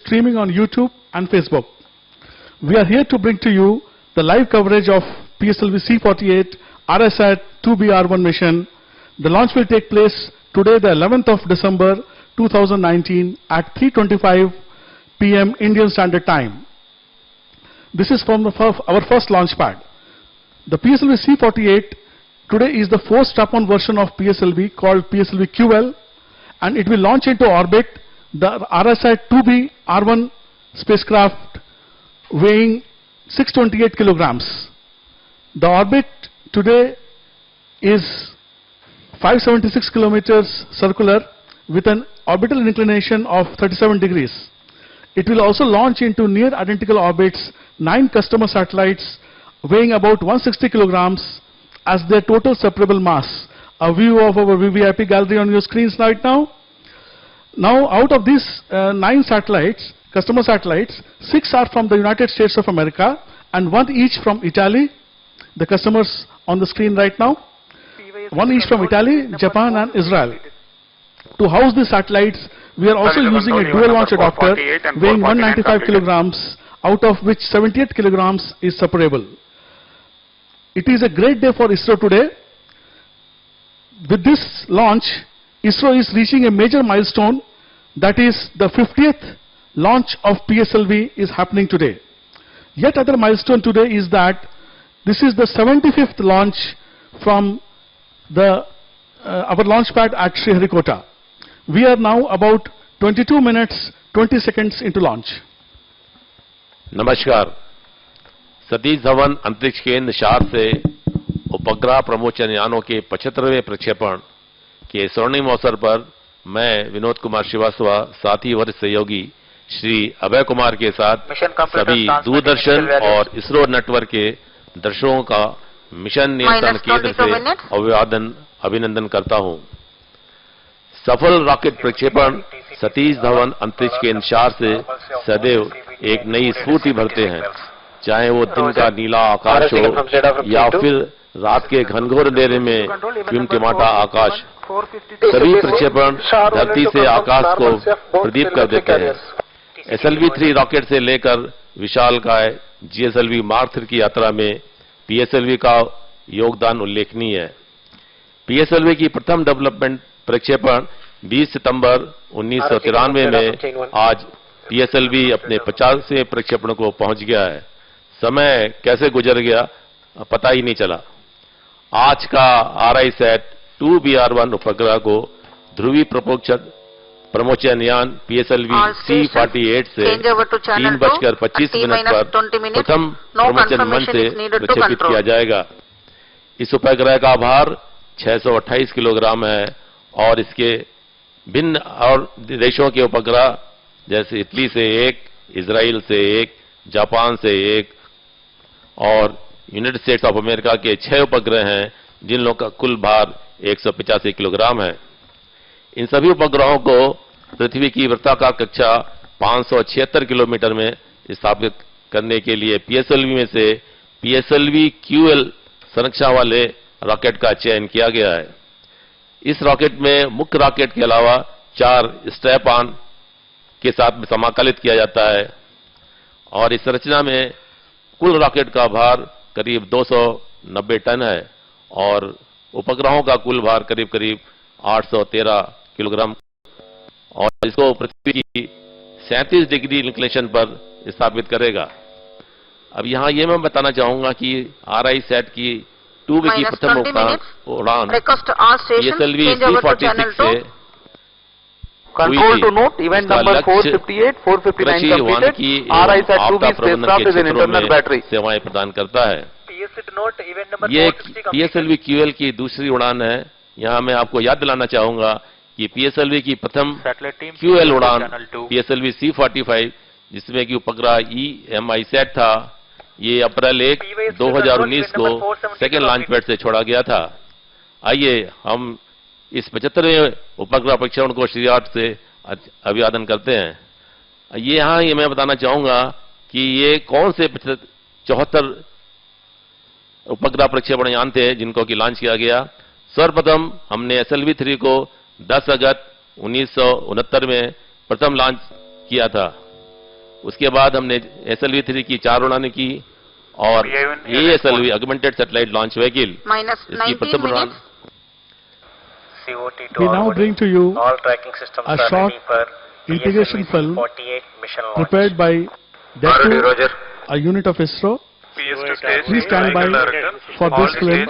streaming on YouTube and Facebook. We are here to bring to you the live coverage of PSLV-C58 RSAT-2BR1 mission. The launch will take place today, the 11th of December 2019 at 3:25 p.m. Indian Standard Time. This is from our first launch pad. The PSLV-C48 today is the fourth strap-on version of PSLV called PSLV-QL, and it will launch into orbit the RSAT-2BR1 spacecraft weighing 628 kilograms. The orbit today is 576 kilometers circular with an orbital inclination of 37 degrees. It will also launch into near identical orbits 9 customer satellites weighing about 160 kilograms as their total separable mass. A view of our VVIP gallery on your screens right now. Now, out of these 9 satellites, customer satellites, 6 are from the United States of America and 1 each from Italy. The customers on the screen right now. 1 each from Italy, Japan and Israel. To house these satellites, we are also using a dual launch adapter weighing 195 kilograms, out of which 78 kilograms is separable. It is a great day for ISRO today. With this launch, ISRO is reaching a major milestone, that is the 50th launch of PSLV is happening today. Yet another milestone today is that this is the 75th launch from our launch pad at Sriharikota. We are now about 22 minutes 20 seconds into launch. नमस्कार। सतीश धवन अंतरिक्ष केंद्र शार से उपग्रह प्रमोचन यानों के 75वें प्रक्षेपण के स्वर्णिम अवसर पर मैं विनोद कुमार श्रीवास्तव, साथी वरिष्ठ सहयोगी श्री अभय कुमार के साथ सभी दूरदर्शन और इसरो नेटवर्क के दर्शकों का मिशन नियंत्रण केंद्र से अभिनंदन करता हूं। सफल रॉकेट प्रक्षेपण सतीश धवन अंतरिक्ष केंद्र शार से सदैव एक नई स्फूर्ति भरते हैं, चाहे वो दिन का नीला आकाश हो या फिर रात के घनघोर अंधेरे में टिमटिमाता आकाश। सभी प्रक्षेपण धरती से आकाश को प्रदीप कर देते हैं। SLV-3 रॉकेट से लेकर विशालकाय GSLV मार्क 3 की यात्रा में PSLV का योगदान उल्लेखनीय है। PSLV की प्रथम डेवलपमेंट प्रक्षेपण 20 सितंबर 1993 में आज PSLV अपने 50वें प्रक्षेपण को पहुंच गया है। समय कैसे गुजर गया पता ही नहीं चला। आज का RISAT-2BR1 उपग्रह को ध्रुवी प्रमोचन यान PSLV-C48 से 3:25 पर प्रथम प्रमोचन मंच से प्रक्षेपित किया जाएगा। इस उपग्रह का भार 628 किलोग्राम है और इसके भिन्न और देशों के उपग्रह जैसे इटली से 1, इजराइल से 1, जापान से 1 और यूनाइटेड स्टेट्स ऑफ अमेरिका के 6 उपग्रह हैं, जिन लोगों का कुल भार 185 किलोग्राम है। इन सभी उपग्रहों को पृथ्वी की वृत्ताकार कक्षा 576 किलोमीटर में स्थापित करने के लिए PSLV में से PSLV-QL संरचना वाले रॉकेट का चयन किया गया है। इस रॉकेट में मुख्य रॉकेट के अलावा 4 स्ट्रैप ऑन के साथ समाकलित किया जाता है और इस संरचना में कुल रॉकेट का भार करीब 290 टन है और उपग्रहों का कुल भार करीब 813 किलोग्राम और इसको पृथ्वी की 37 डिग्री इंक्लिनेशन पर स्थापित करेगा। अब यहाँ ये मैं बताना चाहूंगा कि RISAT की 2B की प्रथम उड़ान PSLV-C46 से Control to note, event number 458, 459 completed. RISAT-2B spacecraft is an internal battery. सेवाएं प्रदान करता है। ये PSLV-QL की दूसरी उड़ान है। यहाँ मैं आपको याद दिलाना चाहूंगा कि PSLV की प्रथम QL उड़ान PSLV-C45, जिसमें कि उपग्रह EMISAT था, ये अप्रैल 1, 2019 को सेकेंड लॉन्च पैड से छोड़ा गया था। आइए हम इस 75वें उपग्रह प्रक्षेपण को श्रीहट से अभिवादन करते हैं। ये मैं बताना चाहूंगा कि ये कौन से 74 उपग्रह प्रक्षेपण यान थे जिनको कि लॉन्च किया गया। सर्वप्रथम हमने SLV-3 को 10 अगस्त 1969 में प्रथम लॉन्च किया था। उसके बाद हमने SLV-3 की 4 उड़ानें की और ASLV augmented satellite launch vehicle इसकी प्रथम उड़ान। We now bring to you a short integration film prepared by DETU, a unit of ISRO. Please stand by for this film,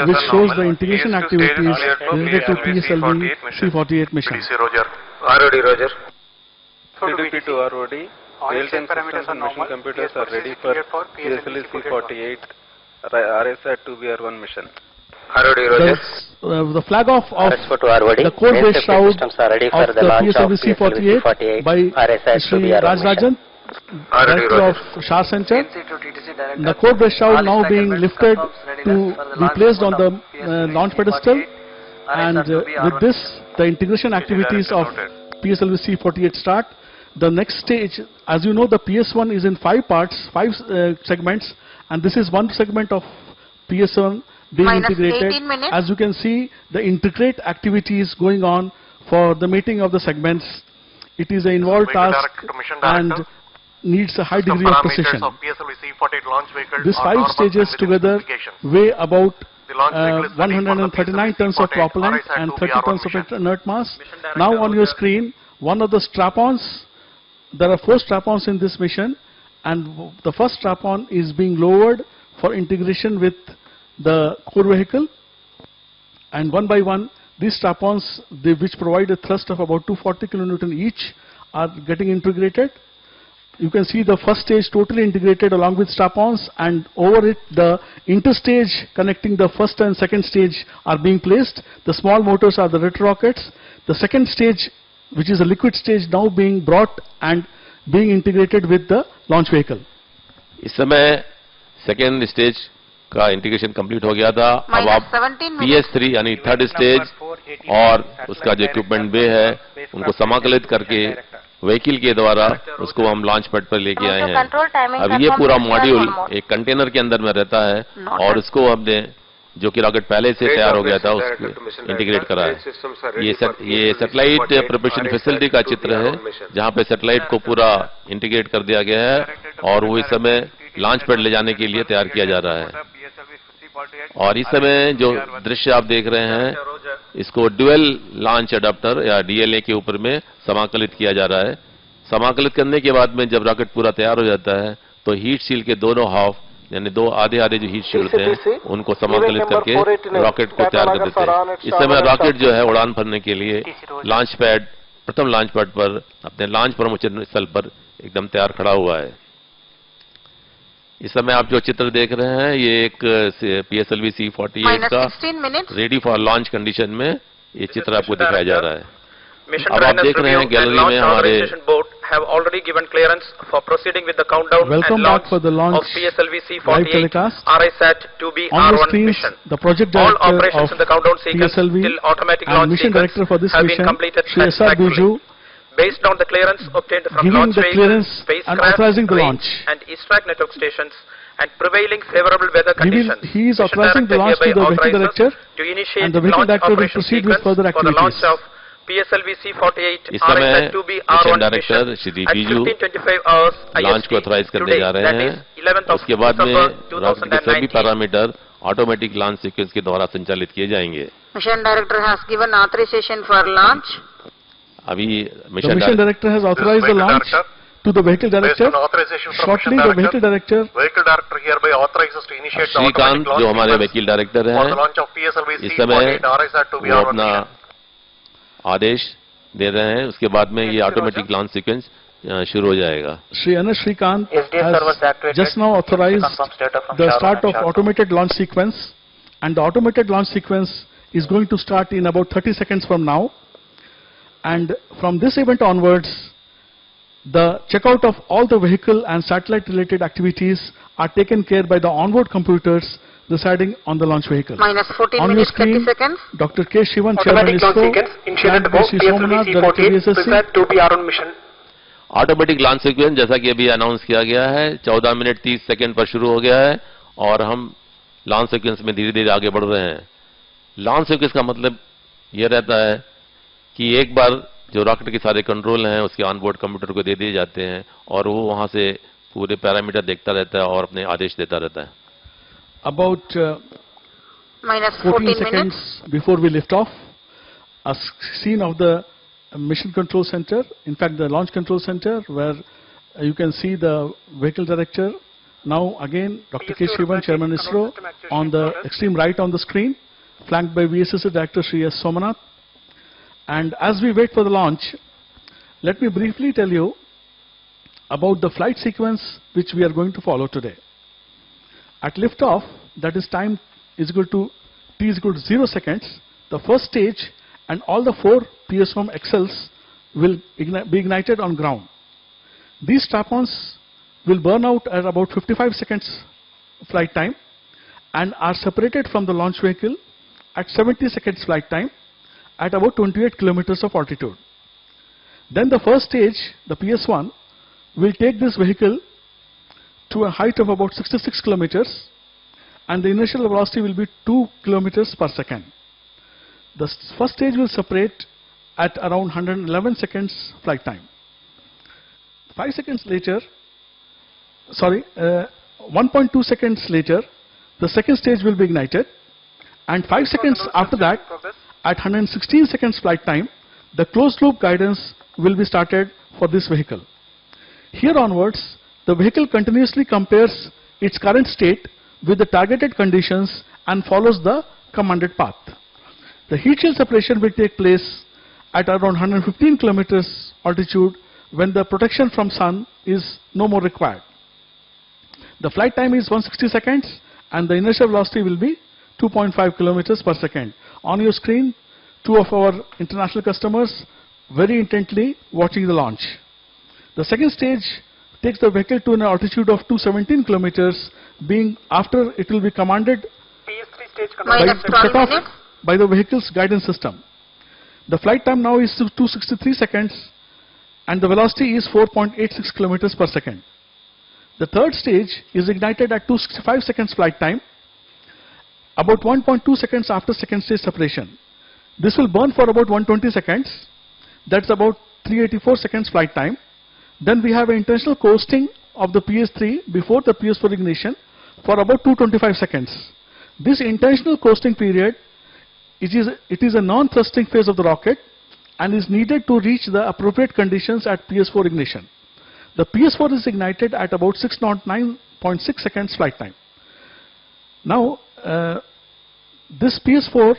which shows the integration activities related to PSLV-C58 mission. ROD, Roger. To ROD, real-time systems and mission computers are ready for PSLV-C58 RSAT-2BR1 mission. ROD, Roger. The flag off of the code-based shroud of the PSLV-C48 by Sri Rajrajan, Director of SHAR Center. The code-based shroud now being lifted to be placed on the launch pedestal, and with this the integration activities of PSLV-C48 start. The next stage, as you know, the PS1 is in 5 parts, 5 segments, and this is one segment of PS1 being integrated. As you can see, the integrate activities going on for the mating of the segments. It is an involved task and needs a high degree of precision. These 5 stages together weigh about 139 tons of propellant and 30 tons of inert mass. Now on your screen, one of the strap-ons, there are 4 strap-ons in this mission, and the first strap-on is being lowered for integration with the core vehicle, and one by one these strap-ons, which provide a thrust of about 240 kN each, are getting integrated. You can see the first stage totally integrated along with strap-ons, and over it the interstage connecting the first and second stage are being placed. The small motors are the retro rockets. The second stage, which is a liquid stage, now being brought and being integrated with the launch vehicle. इस समय second stage का integration complete हो गया था। अब आप PS3 यानी third stage और उसका जो इक्विपमेंट बे है उनको समाकलित करके व्हीकल के द्वारा उसको हम लॉन्च पैड पर लेके आए हैं। अब ये पूरा मॉड्यूल एक कंटेनर के अंदर में रहता है और इसको हमने, जो कि रॉकेट पहले से तैयार हो गया था, उसको इंटीग्रेट करा है। ये सैटेलाइट प्रिपरेशन फैसिलिटी का चित्र है, जहां पे सैटेलाइट को पूरा इंटीग्रेट कर दिया गया है और वो इस समय लॉन्च पैड ले जाने के लिए तैयार किया जा रहा है। और इस समय जो दृश्य आप देख रहे हैं, इसको ड्यूअल लॉन्च अडाप्टर या DLA के ऊपर में समाकलित किया जा रहा है। समाकलित करने के बाद में जब रॉकेट पूरा तैयार हो जाता है तो हीट शील्ड के दोनों हाफ, यानी 2 आधे जो हीट शील्ड हैं, उनको समाकलित करके रॉकेट को तैयार कर देते हैं। इस समय रॉकेट जो है उड़ान भरने के लिए लॉन्च पैड, प्रथम लॉन्च पैड पर अपने लॉन्च प्रमोशन स्थल पर एकदम तैयार खड़ा हुआ है। इस समय आप जो चित्र देख रहे हैं, ये एक PSLV-C48 का रेडी फॉर लॉन्च कंडीशन में ये चित्र आपको दिखाया जा रहा है। अब आप देख रहे हैं गैलरी में हमारे have already given clearance for proceeding with the countdown Welcome and launch back for the launch of PSLV-C48 RSAT-2BR1 mission. The project All director operations of in the countdown sequence PSLV till automatic and launch mission sequence director for this have mission, been completed Sri satisfactorily. Based on the clearance obtained from Giving launch the vehicle, clearance and spacecraft, authorizing the range launch. and ESTRAC network stations and prevailing favorable weather conditions. He is authorizing the launch to the vehicle director, to initiate and the vehicle launch director will operation proceed with sequence further for the launch activities. of PSLV-C48 इस समय mission RSAT-2BR1 director mission Shri at Biju 15:25 hours launch को authorise करने जा रहे हैं। उसके बाद में रॉकेट के सभी पैरामीटर ऑटोमेटिक लॉन्च सीक्वेंस के द्वारा संचालित किए जाएंगे। Mission director has given authorization for launch. अभी The mission director has authorized the launch to the vehicle director. Shortly, the vehicle director hereby authorizes to initiate the Shrikant automatic जो launch हमारे sequence वकील director for the हैं, launch of इस समय PSLV-C48 RSAT-2BR1 वो अपना mission. आदेश दे रहे हैं। उसके बाद में ये ऑटोमेटिक लॉन्च सीक्वेंस शुरू हो जाएगा। Sri Anush Srikanth has just now authorized the start of automated launch sequence, and the automated launch sequence is going to start in about 30 seconds from now. And from this event onwards, the checkout of all the vehicle and satellite related activities are taken care by the onboard computers residing on the launch vehicle. Minus 14 On your minutes, 30 screen, seconds. Dr. K. Shivan, Chairman Automatic launch ISRO, sequence initiated and Sri Somanath, Director PSLV-C48 SDSC. RSAT-2BR1 mission. Automatic launch sequence जैसा कि अभी announce किया गया है 14 minute 30 second पर शुरू हो गया है और हम लॉन्च सीक्वेंस में धीरे धीरे आगे बढ़ रहे हैं। लॉन्च सीक्वेंस का मतलब यह रहता है कि एक बार जो रॉकेट के सारे कंट्रोल हैं उसके ऑनबोर्ड कंप्यूटर को दे दिए जाते हैं और वो वहां से पूरे पैरामीटर देखता रहता है और अपने आदेश देता रहता है. About minus 14 14 seconds minutes. before we lift off, a scene of the mission control center, in fact the launch control center, where you can see the vehicle director. Now again Dr. K. Shivan, Chairman ISRO, on the extreme right on the screen, flanked by VSS Director Sri S. Somanath. And as we wait for the launch, let me briefly tell you about the flight sequence which we are going to follow today. At liftoff, that is time is equal to t is equal to 0 seconds, the first stage and all the 4 PSOM XLs will be ignited on ground. These strap-ons will burn out at about 55 seconds flight time and are separated from the launch vehicle at 70 seconds flight time at about 28 kilometers of altitude. Then the first stage, the PS1, will take this vehicle to a height of about 66 kilometers, and the initial velocity will be 2 kilometers per second. The first stage will separate at around 111 seconds flight time. 5 seconds later, 1.2 seconds later, the second stage will be ignited, and 5 seconds after that, at 116 seconds flight time, the closed loop guidance will be started for this vehicle. Here onwards, the vehicle continuously compares its current state with the targeted conditions and follows the commanded path. The heat shield separation will take place at around 115 kilometers altitude when the protection from sun is no more required. The flight time is 160 seconds and the inertial velocity will be 2.5 kilometers per second. On your screen, 2 of our international customers very intently watching the launch. The second stage takes the vehicle to an altitude of 217 kilometers, being after it will be commanded PS3 stage Minus 12 minutes. by the vehicle's guidance system. The flight time now is 263 seconds and the velocity is 4.86 kilometers per second. The third stage is ignited at 265 seconds flight time, about 1.2 seconds after second stage separation. This will burn for about 120 seconds. That's about 384 seconds flight time. Then we have an intentional coasting of the PS3 before the PS4 ignition for about 225 seconds. This intentional coasting period, it is a non-thrusting phase of the rocket and is needed to reach the appropriate conditions at PS4 ignition. The PS4 is ignited at about 609.6 seconds flight time. Now, this PS4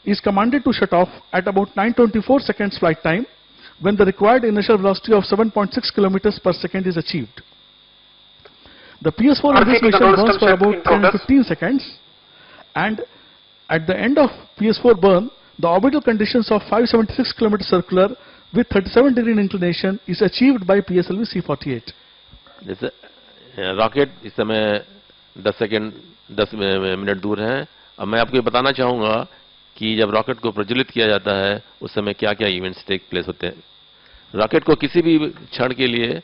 is commanded to shut off at about 924 seconds flight time when the required initial velocity of 7.6 kilometers per second is achieved. The PS4 in this mission burns for about 10-15 seconds, and at the end of PS4 burn, the orbital conditions of 576 km circular with 37 degree inclination is achieved by PSLV-C58. जैसे rocket इस समय 10 minute दूर है. अब मैं आपको ये बताना चाहूँगा कि जब रॉकेट को प्रज्वलित किया जाता है उस समय क्या क्या इवेंट्स टेक प्लेस होते हैं. रॉकेट को किसी भी क्षण के लिए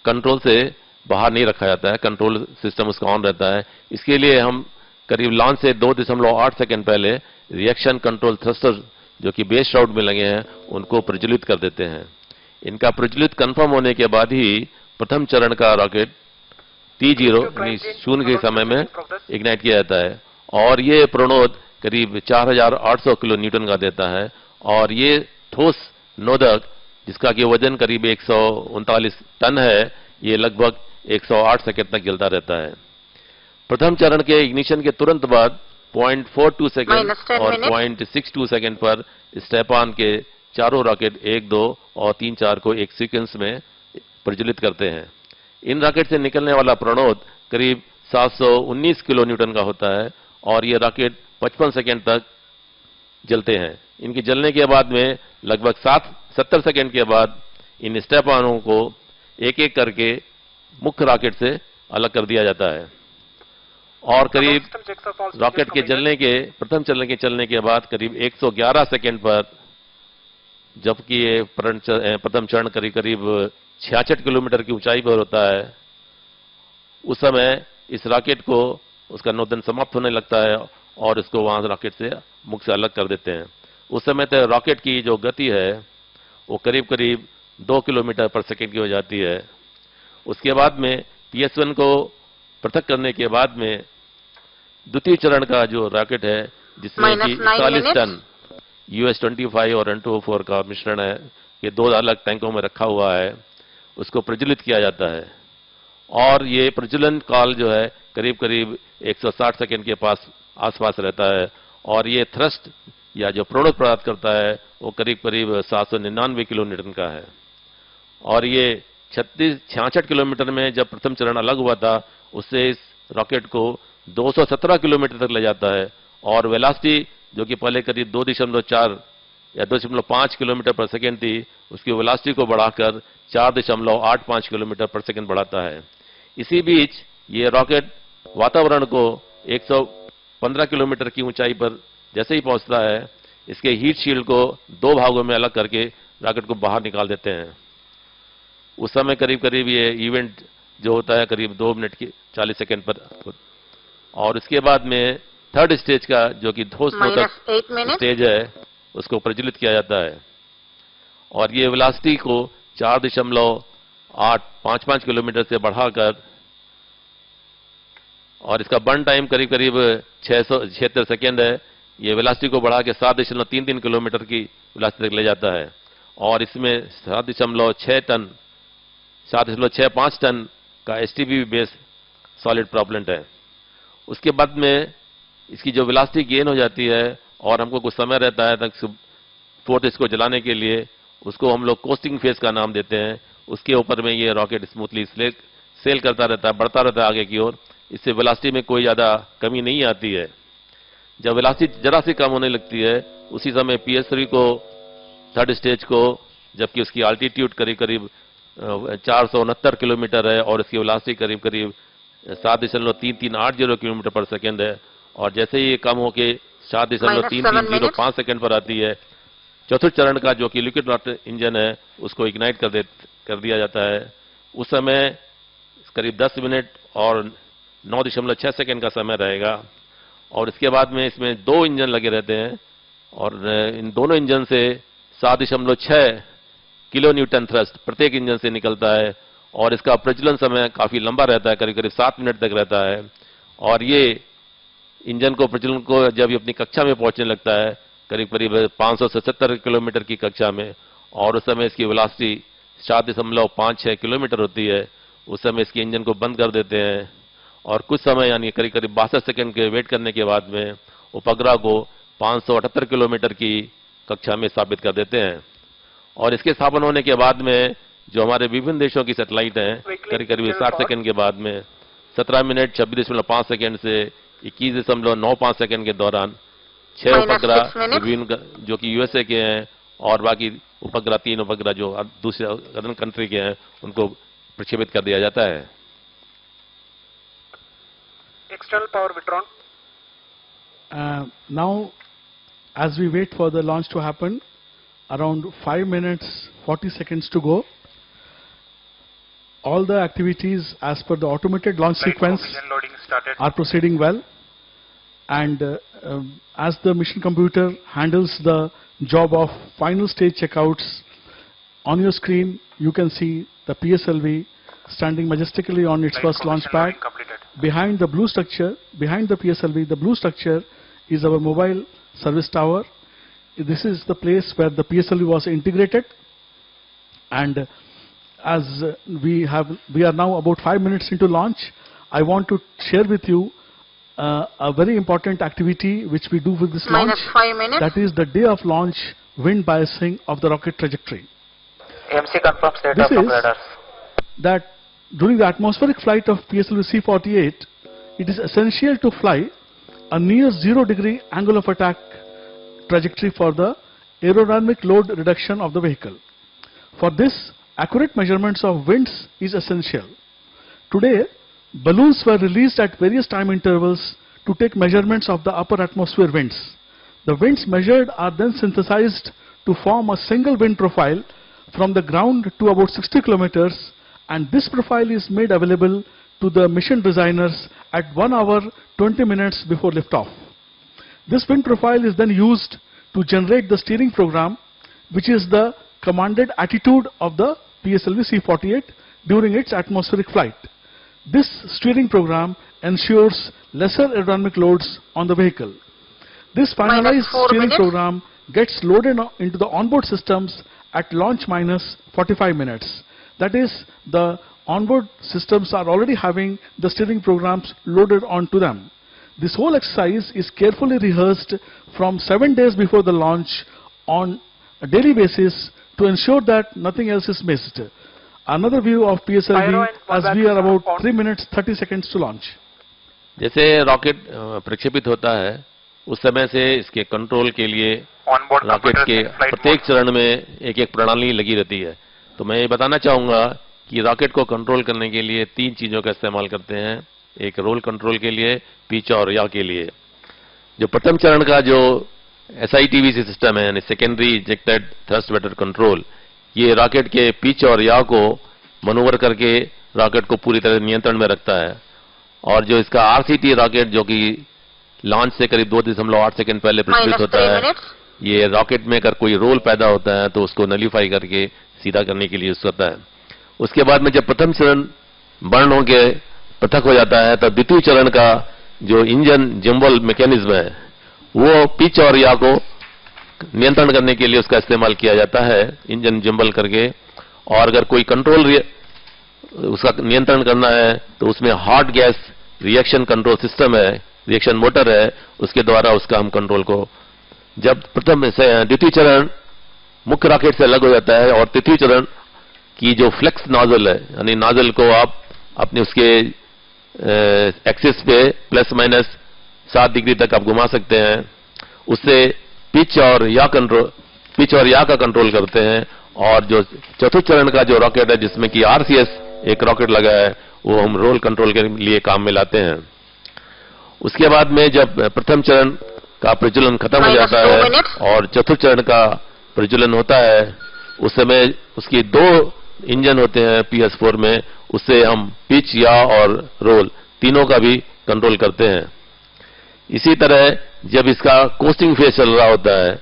कंट्रोल से बाहर नहीं रखा जाता है. कंट्रोल सिस्टम उसका ऑन रहता है. इसके लिए हम करीब लॉन्च से 2.8 सेकंड पहले रिएक्शन कंट्रोल थ्रस्टर जो कि बेस शाफ्ट में लगे हैं उनको प्रज्वलित कर देते हैं. इनका प्रज्वलित कंफर्म होने के बाद ही प्रथम चरण का रॉकेट T0 यानी शून्य के समय में इग्नाइट किया जाता है और ये प्रणोद करीब 4800 किलो न्यूटन का देता है और ये ठोस नोदक जिसका कि वजन करीब 139 टन है, ये लगभग 108 सेकंड तक जलता रहता है. प्रथम चरण के इग्निशन के तुरंत बाद 0.42 सेकंड और 0.62 सेकंड पर स्टेप ऑन के चारों रॉकेट 1, 2 और 3, 4 को एक सीक्वेंस में प्रज्वलित करते हैं. इन रॉकेट से निकलने वाला प्रणोद करीब 719 किलो न्यूटन का होता है और ये रॉकेट 55 सेकंड तक जलते हैं. इनके जलने के बाद में लगभग 70 सेकंड के बाद इन स्टेप ऑनों को एक एक करके मुख्य रॉकेट से अलग कर दिया जाता है और करीब रॉकेट के जलने के प्रथम चरण के चलने के बाद करीब 111 सेकंड पर जबकि ये प्रथम चरण करीब 66 किलोमीटर की ऊंचाई पर होता है, उस समय इस रॉकेट को उसका नोदन समाप्त होने लगता है और इसको वहां रॉकेट से मुख से अलग कर देते हैं. उस समय तक रॉकेट की जो गति है वो करीब करीब 2 किलोमीटर पर सेकेंड की हो जाती है। उसके बाद में PS1 को पृथक करने के बाद में द्वितीय चरण का जो रॉकेट है, जिसमें कि 41 टन US-25 और N204 का मिश्रण है, ये 2 अलग टैंकों में रखा हुआ है, उसको प्रज्वलित किया जाता है। और ये प्रज्वलन काल जो है करीब करीब 160 सेकेंड के आसपास रहता है। और ये थ्रस्ट या जो प्रणोद प्राप्त करता है वो करीब करीब 799 किलो न्यूटन का है। और ये 66 किलोमीटर में जब प्रथम चरण अलग हुआ था, उससे इस रॉकेट को 217 किलोमीटर तक ले जाता है। और वेलोसिटी जो कि पहले करीब 2.4 या 2.5 किलोमीटर पर सेकेंड थी, उसकी वेलोसिटी को बढ़ाकर 4.85 किलोमीटर पर सेकेंड बढ़ाता है। इसी बीच ये रॉकेट वातावरण को 115 किलोमीटर की ऊंचाई पर जैसे ही पहुंचता है, इसके हीट शील्ड को 2 भागों में अलग करके रॉकेट को बाहर निकाल देते हैं। उस समय करीब करीब ये इवेंट जो होता है करीब 2 मिनट की 40 सेकेंड पर। और इसके बाद में थर्ड स्टेज का जो कि ठोस नोतक स्टेज है, उसको प्रज्वलित किया जाता है। और ये वेलोसिटी को 4.855 किलोमीटर से बढ़ाकर, और इसका बर्न टाइम करीब करीब 676 सेकेंड है, ये वेलोसिटी को बढ़ा के 7.33 किलोमीटर की वेलोसिटी तक ले जाता है। और इसमें 7.65 टन का STB बेस सॉलिड प्रॉपेलेंट है। उसके बाद में इसकी जो वेलोसिटी गेन हो जाती है और हमको कुछ समय रहता है तक फोर्थ इसको जलाने के लिए, उसको हम लोग कोस्टिंग फेज का नाम देते हैं। उसके ऊपर में ये रॉकेट स्मूथली सेल करता रहता है, बढ़ता रहता है आगे की ओर। इससे वेलोसिटी में कोई ज़्यादा कमी नहीं आती है। जब वेलोसिटी जरा सी कम होने लगती है, उसी समय PS3 को थर्ड स्टेज को, जबकि उसकी अल्टीट्यूड करीब करीब 469 किलोमीटर है और इसकी वेलोसिटी करीब करीब 7.3380 किलोमीटर पर सेकेंड है। और जैसे ही ये कम होके 7.3305 सेकेंड पर आती है, चतुर्थ चरण का जो कि लिक्विड रॉकेट इंजन है, उसको इग्नाइट कर दिया जाता है। उस समय करीब 10 मिनट और 9.6 सेकेंड का समय रहेगा। और इसके बाद में इसमें 2 इंजन लगे रहते हैं और इन दोनों इंजन से 7.6 किलो न्यूटन थ्रस्ट प्रत्येक इंजन से निकलता है। और इसका प्रज्वलन समय काफ़ी लंबा रहता है, करीब करीब 7 मिनट तक रहता है। और ये इंजन को प्रज्वलन को जब ये अपनी कक्षा में पहुंचने लगता है, करीब करीब 577 किलोमीटर की कक्षा में, और उस समय इसकी वेलोसिटी 7.56 किलोमीटर होती है, उस समय इसके इंजन को बंद कर देते हैं। और कुछ समय यानी करीब करीब 62 सेकेंड के वेट करने के बाद में उपग्रह को 578 किलोमीटर की कक्षा में स्थापित कर देते हैं। और इसके स्थापन होने के बाद में जो हमारे विभिन्न देशों की सैटेलाइट हैं, करीब करीब 60 सेकेंड के बाद में 17 मिनट 26.5 सेकेंड से 21.95 सेकेंड के दौरान 6 उपग्रह विभिन्न जो कि USA के हैं और बाकी उपग्रह 3 उपग्रह जो दूसरे अदर कंट्री के हैं, उनको प्रक्षेपित कर दिया जाता है। External power withdrawn. Now, as we wait for the launch to happen, around 5 minutes 40 seconds to go. All the activities as per the automated launch sequence are proceeding well, and as the mission computer handles the job of final stage checkouts, on your screen you can see the PSLV standing majestically on its first launch pad. Behind the blue structure, behind the PSLV, the blue structure is our mobile service tower. This is the place where the PSLV was integrated, and as we are now about 5 minutes into launch, I want to share with you a very important activity which we do with this launch. -5 minutes. That is the day of launch wind biasing of the rocket trajectory. MC confirms state This of is radars. that during the atmospheric flight of PSLV-C58, it is essential to fly a near 0-degree angle of attack trajectory for the aerodynamic load reduction of the vehicle. For this, accurate measurements of winds is essential. Today, balloons were released at various time intervals to take measurements of the upper atmosphere winds. The winds measured are then synthesized to form a single wind profile from the ground to about 60 kilometers, and this profile is made available to the mission designers at 1 hour 20 minutes before liftoff. This wind profile is then used to generate the steering program, which is the commanded attitude of the PSLV-C48 during its atmospheric flight. This steering program ensures lesser aerodynamic loads on the vehicle. This finalized steering program gets loaded into the onboard systems at launch minus 45 minutes. That is, the onboard systems are already having the steering programs loaded onto them. This whole exercise is carefully rehearsed from 7 days before the launch on a daily basis to ensure that nothing else is missed. Another view of PSLV as we are about 3 minutes 30 seconds to launch. जैसे rocket प्रक्षेपित होता है उस समय से इसके control के लिए रॉकेट के प्रत्येक चरण में एक एक प्रणाली लगी रहती है। तो मैं ये बताना चाहूँगा कि रॉकेट को कंट्रोल करने के लिए 3 चीज़ों का इस्तेमाल करते हैं। एक रोल कंट्रोल के लिए, पिच और याव के लिए। जो प्रथम चरण का जो SITVC सिस्टम है, यानी secondary injected thrust vector control, ये रॉकेट के पिच और याव को मनूवर करके रॉकेट को पूरी तरह नियंत्रण में रखता है। और जो इसका RCT रॉकेट जो कि लॉन्च से करीब 2.8 सेकंड पहले प्रज्वलित होता है, ये रॉकेट में अगर कोई रोल पैदा होता है तो उसको नलीफाई करके सीधा करने के लिए यूज होता है। उसके बाद में जब प्रथम चरण बर्न होके पृथक हो जाता है, तब द्वितीय चरण का जो इंजन जिम्बल मैकेनिज्म है, वो पिच और याव को नियंत्रण करने के लिए उसका इस्तेमाल किया जाता है, इंजन जिम्बल करके। और अगर कोई कंट्रोल उसका नियंत्रण करना है तो उसमें hot gas reaction control system है, रिएक्शन मोटर है, उसके द्वारा उसका हम कंट्रोल को, जब प्रथम द्वितीय चरण मुख्य रॉकेट से अलग हो जाता है और तृतीय चरण की जो फ्लेक्स नॉजल है, यानी नॉजल को आप अपने उसके एक्सिस पे प्लस माइनस 7 डिग्री तक आप घुमा सकते हैं, उससे पिच और याव का कंट्रोल करते हैं। और जो चतुर्थ चरण का जो रॉकेट है जिसमें कि RCS एक रॉकेट लगा है, वो हम रोल कंट्रोल के लिए काम में लाते हैं। उसके बाद में जब प्रथम चरण का प्रज्वलन खत्म हो जाता है और चतुर्थ चरण का प्रज्वलन होता है, उस समय उसकी 2 इंजन होते हैं PS4 में, उससे हम पिच, याव और रोल तीनों का भी कंट्रोल करते हैं। इसी तरह जब इसका कोस्टिंग फेज चल रहा होता है,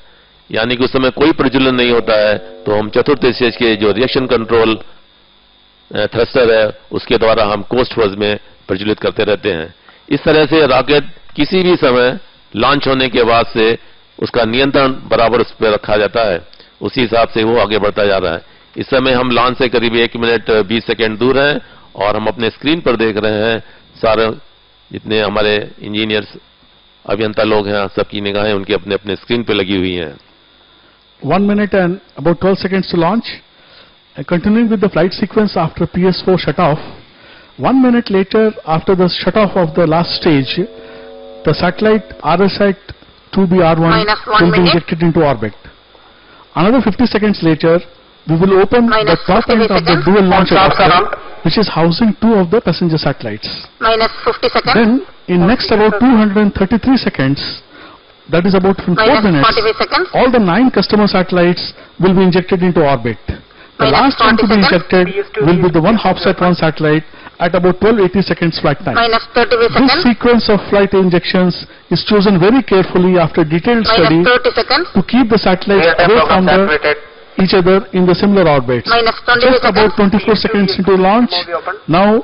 यानी कि उस समय कोई प्रज्वलन नहीं होता है, तो हम चतुर्थ स्टेज के जो रिएक्शन कंट्रोल थ्रस्टर है उसके द्वारा हम कोस्ट फेज में प्रज्वलित करते रहते हैं। इस तरह से रॉकेट किसी भी समय लॉन्च होने के बाद से उसका नियंत्रण बराबर उस पर रखा जाता है, उसी हिसाब से वो आगे बढ़ता जा रहा है। इस समय हम लॉन्च से करीब 1 मिनट 20 सेकेंड दूर हैं और हम अपने स्क्रीन पर देख रहे हैं सारे जितने हमारे इंजीनियर्स अभियंता लोग हैं, सबकी निगाहें उनके अपने अपने स्क्रीन पे लगी हुई हैं। 1 minute and about 12 seconds to launch. Continuing with the flight sequence after PS4 shut off, 1 minute later after the shut off of the last stage, the satellite RSAT-2BR1 will be injected into orbit. Another 50 seconds later, we will open the top end of the dual launch rocket, which is housing 2 of the passenger satellites. Minus 50 seconds. Then, in next about 233 seconds, that is about 4 minutes, all the 9 customer satellites will be injected into orbit. The last one to be injected will be the 1 HOPSAT-1 satellite at about 1280 seconds flight time. Minus 30 seconds. This sequence of flight injections is chosen very carefully after detailed study Minus 30 seconds. to keep the satellites away from each other in the similar orbits. Minus 20 Just about 24 seconds into launch, now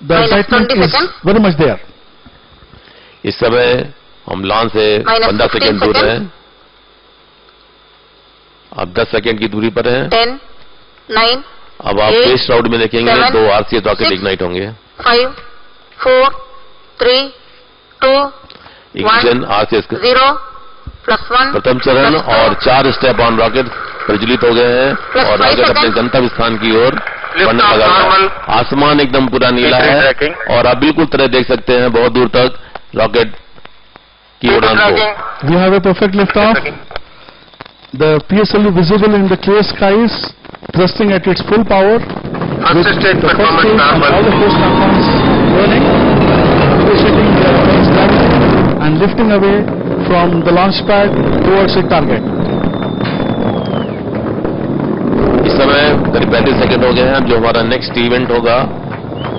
the excitement is very much there. इस समय हम launch से 15 second दूर हैं, अब 10 second की दूरी पर हैं। 10, 9, अब आप टेस्ट राउंड में देखेंगे 2 RCS रॉकेट इग्नाइट होंगे। 5, 4, 3, 2, इग्निशन RCS 0, +1 प्रथम चरण और 4 स्टेप ऑन रॉकेट प्रज्वलित हो गए हैं और रॉकेट अपने गंतव्य स्थान की ओर बढ़ने लगा है। आसमान एकदम पूरा नीला है और आप बिल्कुल तरह देख सकते हैं बहुत दूर तक रॉकेट की उड़ान को। We have a perfect liftoff. The PSLV visible in the clear skies, thrusting at its full power, with the first stage and all the 4 platforms burning, initiating the Earth's gravity and lifting away from the launch pad towards its target. इस समय करीब 35 second हो गए हैं। जो हमारा next event होगा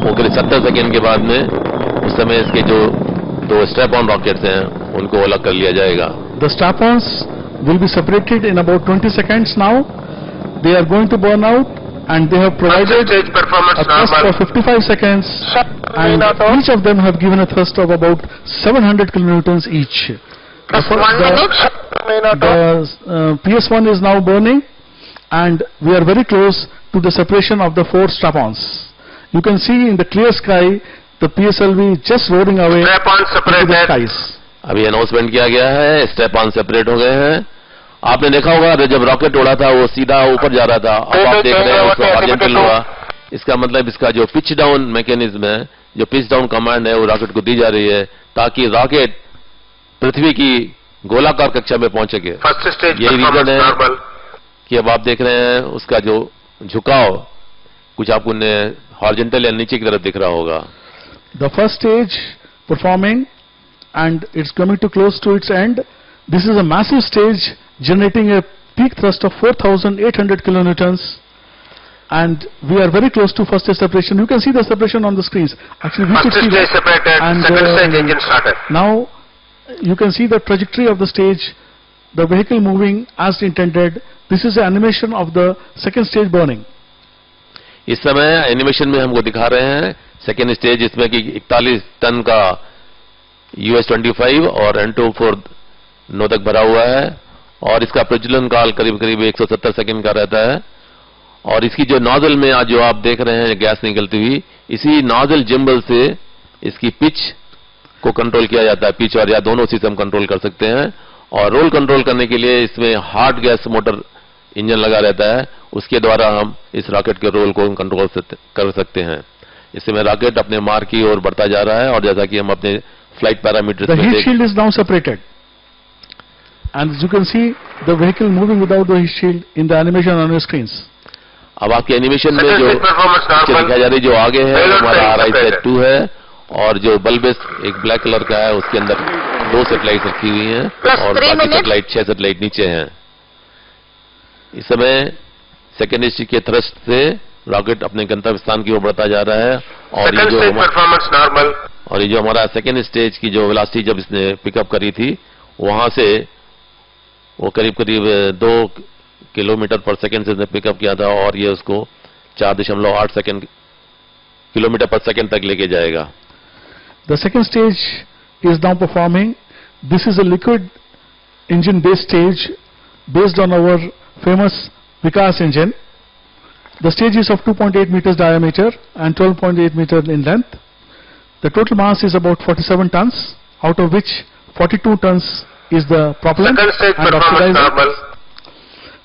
वो करीब 70 सेकेंड के बाद में, उस समय इसके जो 2 स्ट्रैप ऑन रॉकेट्स हैं उनको अलग कर लिया जाएगा। The strap-ons will be separated in about 20 seconds now. They are going to burn out, and they have provided a thrust for 55 seconds, and each of them have given a thrust of about 700 kilonewtons each. Plus 1 minute. The PS1 is now burning, and we are very close to the separation of the 4 strap-ons. You can see in the clear sky the PSLV just roaring away into the skies. अभी announcement किया गया है, step on separate हो गए हैं. आपने देखा होगा जब रॉकेट उड़ा था वो सीधा ऊपर जा रहा था. अब आप देख रहे हैं उसको हॉरिजॉन्टल हुआ. इसका मतलब इसका जो पिच डाउन मैकेनिज्म है, जो पिच डाउन कमांड है, वो रॉकेट को दी जा रही है ताकि रॉकेट पृथ्वी की गोलाकार कक्षा में पहुंच सके. यही रीजन है कि अब आप देख रहे हैं उसका जो झुकाव कुछ आपको हॉरिजॉन्टल या नीचे की तरफ दिख रहा होगा. The first stage performing, and it's coming to close to its end. This is a massive stage generating a peak thrust of 4,800 kilonewtons, and we are very close to first stage separation. You can see the separation on the screens. Actually, we could see that. Separated, and second stage engine started. Now you can see the trajectory of the stage, the vehicle moving as intended. This is the animation of the second stage burning. इस समय animation में हमको दिखा रहे हैं second stage, जिसमें कि 41 ton का US-25 और N24 नोदक भरा हुआ है, और इसका प्रज्वलन काल करीब करीब 170 सेकंड का रहता है. और इसकी जो नॉजल में आज जो आप देख रहे हैं गैस निकलती हुई, इसी नॉजल जिम्बल से इसकी पिच को कंट्रोल किया जाता है. पिच और या दोनों से हम कंट्रोल कर सकते हैं. और रोल कंट्रोल करने के लिए इसमें हार्ड गैस मोटर इंजन लगा रहता है, उसके द्वारा हम इस रॉकेट के रोल को कंट्रोल कर सकते हैं. इसमें रॉकेट अपने मार्ग की ओर बढ़ता जा रहा है, और जैसा कि हम अपने फ्लाइट पैरामीटर्स The में heat shield is now separated, and as you can see the vehicle moving without the heat shield in the animation on your screens. अब आपके एनिमेशन में जो दिखाई जा रही जो आगे है हमारा RI-2 है, और जो बल्बेस एक ब्लैक कलर का है उसके अंदर 2 सेटेलाइट रखी हुई हैं, और बाकी सेटेलाइट 6 सेटेलाइट नीचे हैं. इस समय सेकेंड स्टेज के थ्रस्ट से रॉकेट अपने गंतव्य स्थान की ओर बढ़ता जा रहा है. और ये जो हमारा सेकेंड स्टेज की जो वेलोसिटी जब इसने पिकअप करी थी, वहां से वो करीब करीब 2 किलोमीटर पर सेकेंड से पिकअप किया था, और ये उसको 4.8 किलोमीटर पर सेकेंड तक लेके जाएगा. The second stage is now performing. This is a liquid engine based stage based on our famous Vikas engine. The stage is of 2.8 meters diameter and 12.8 meters in length. The total mass is about 47 tons, out of which 42 tons is the propellant and oxidizer.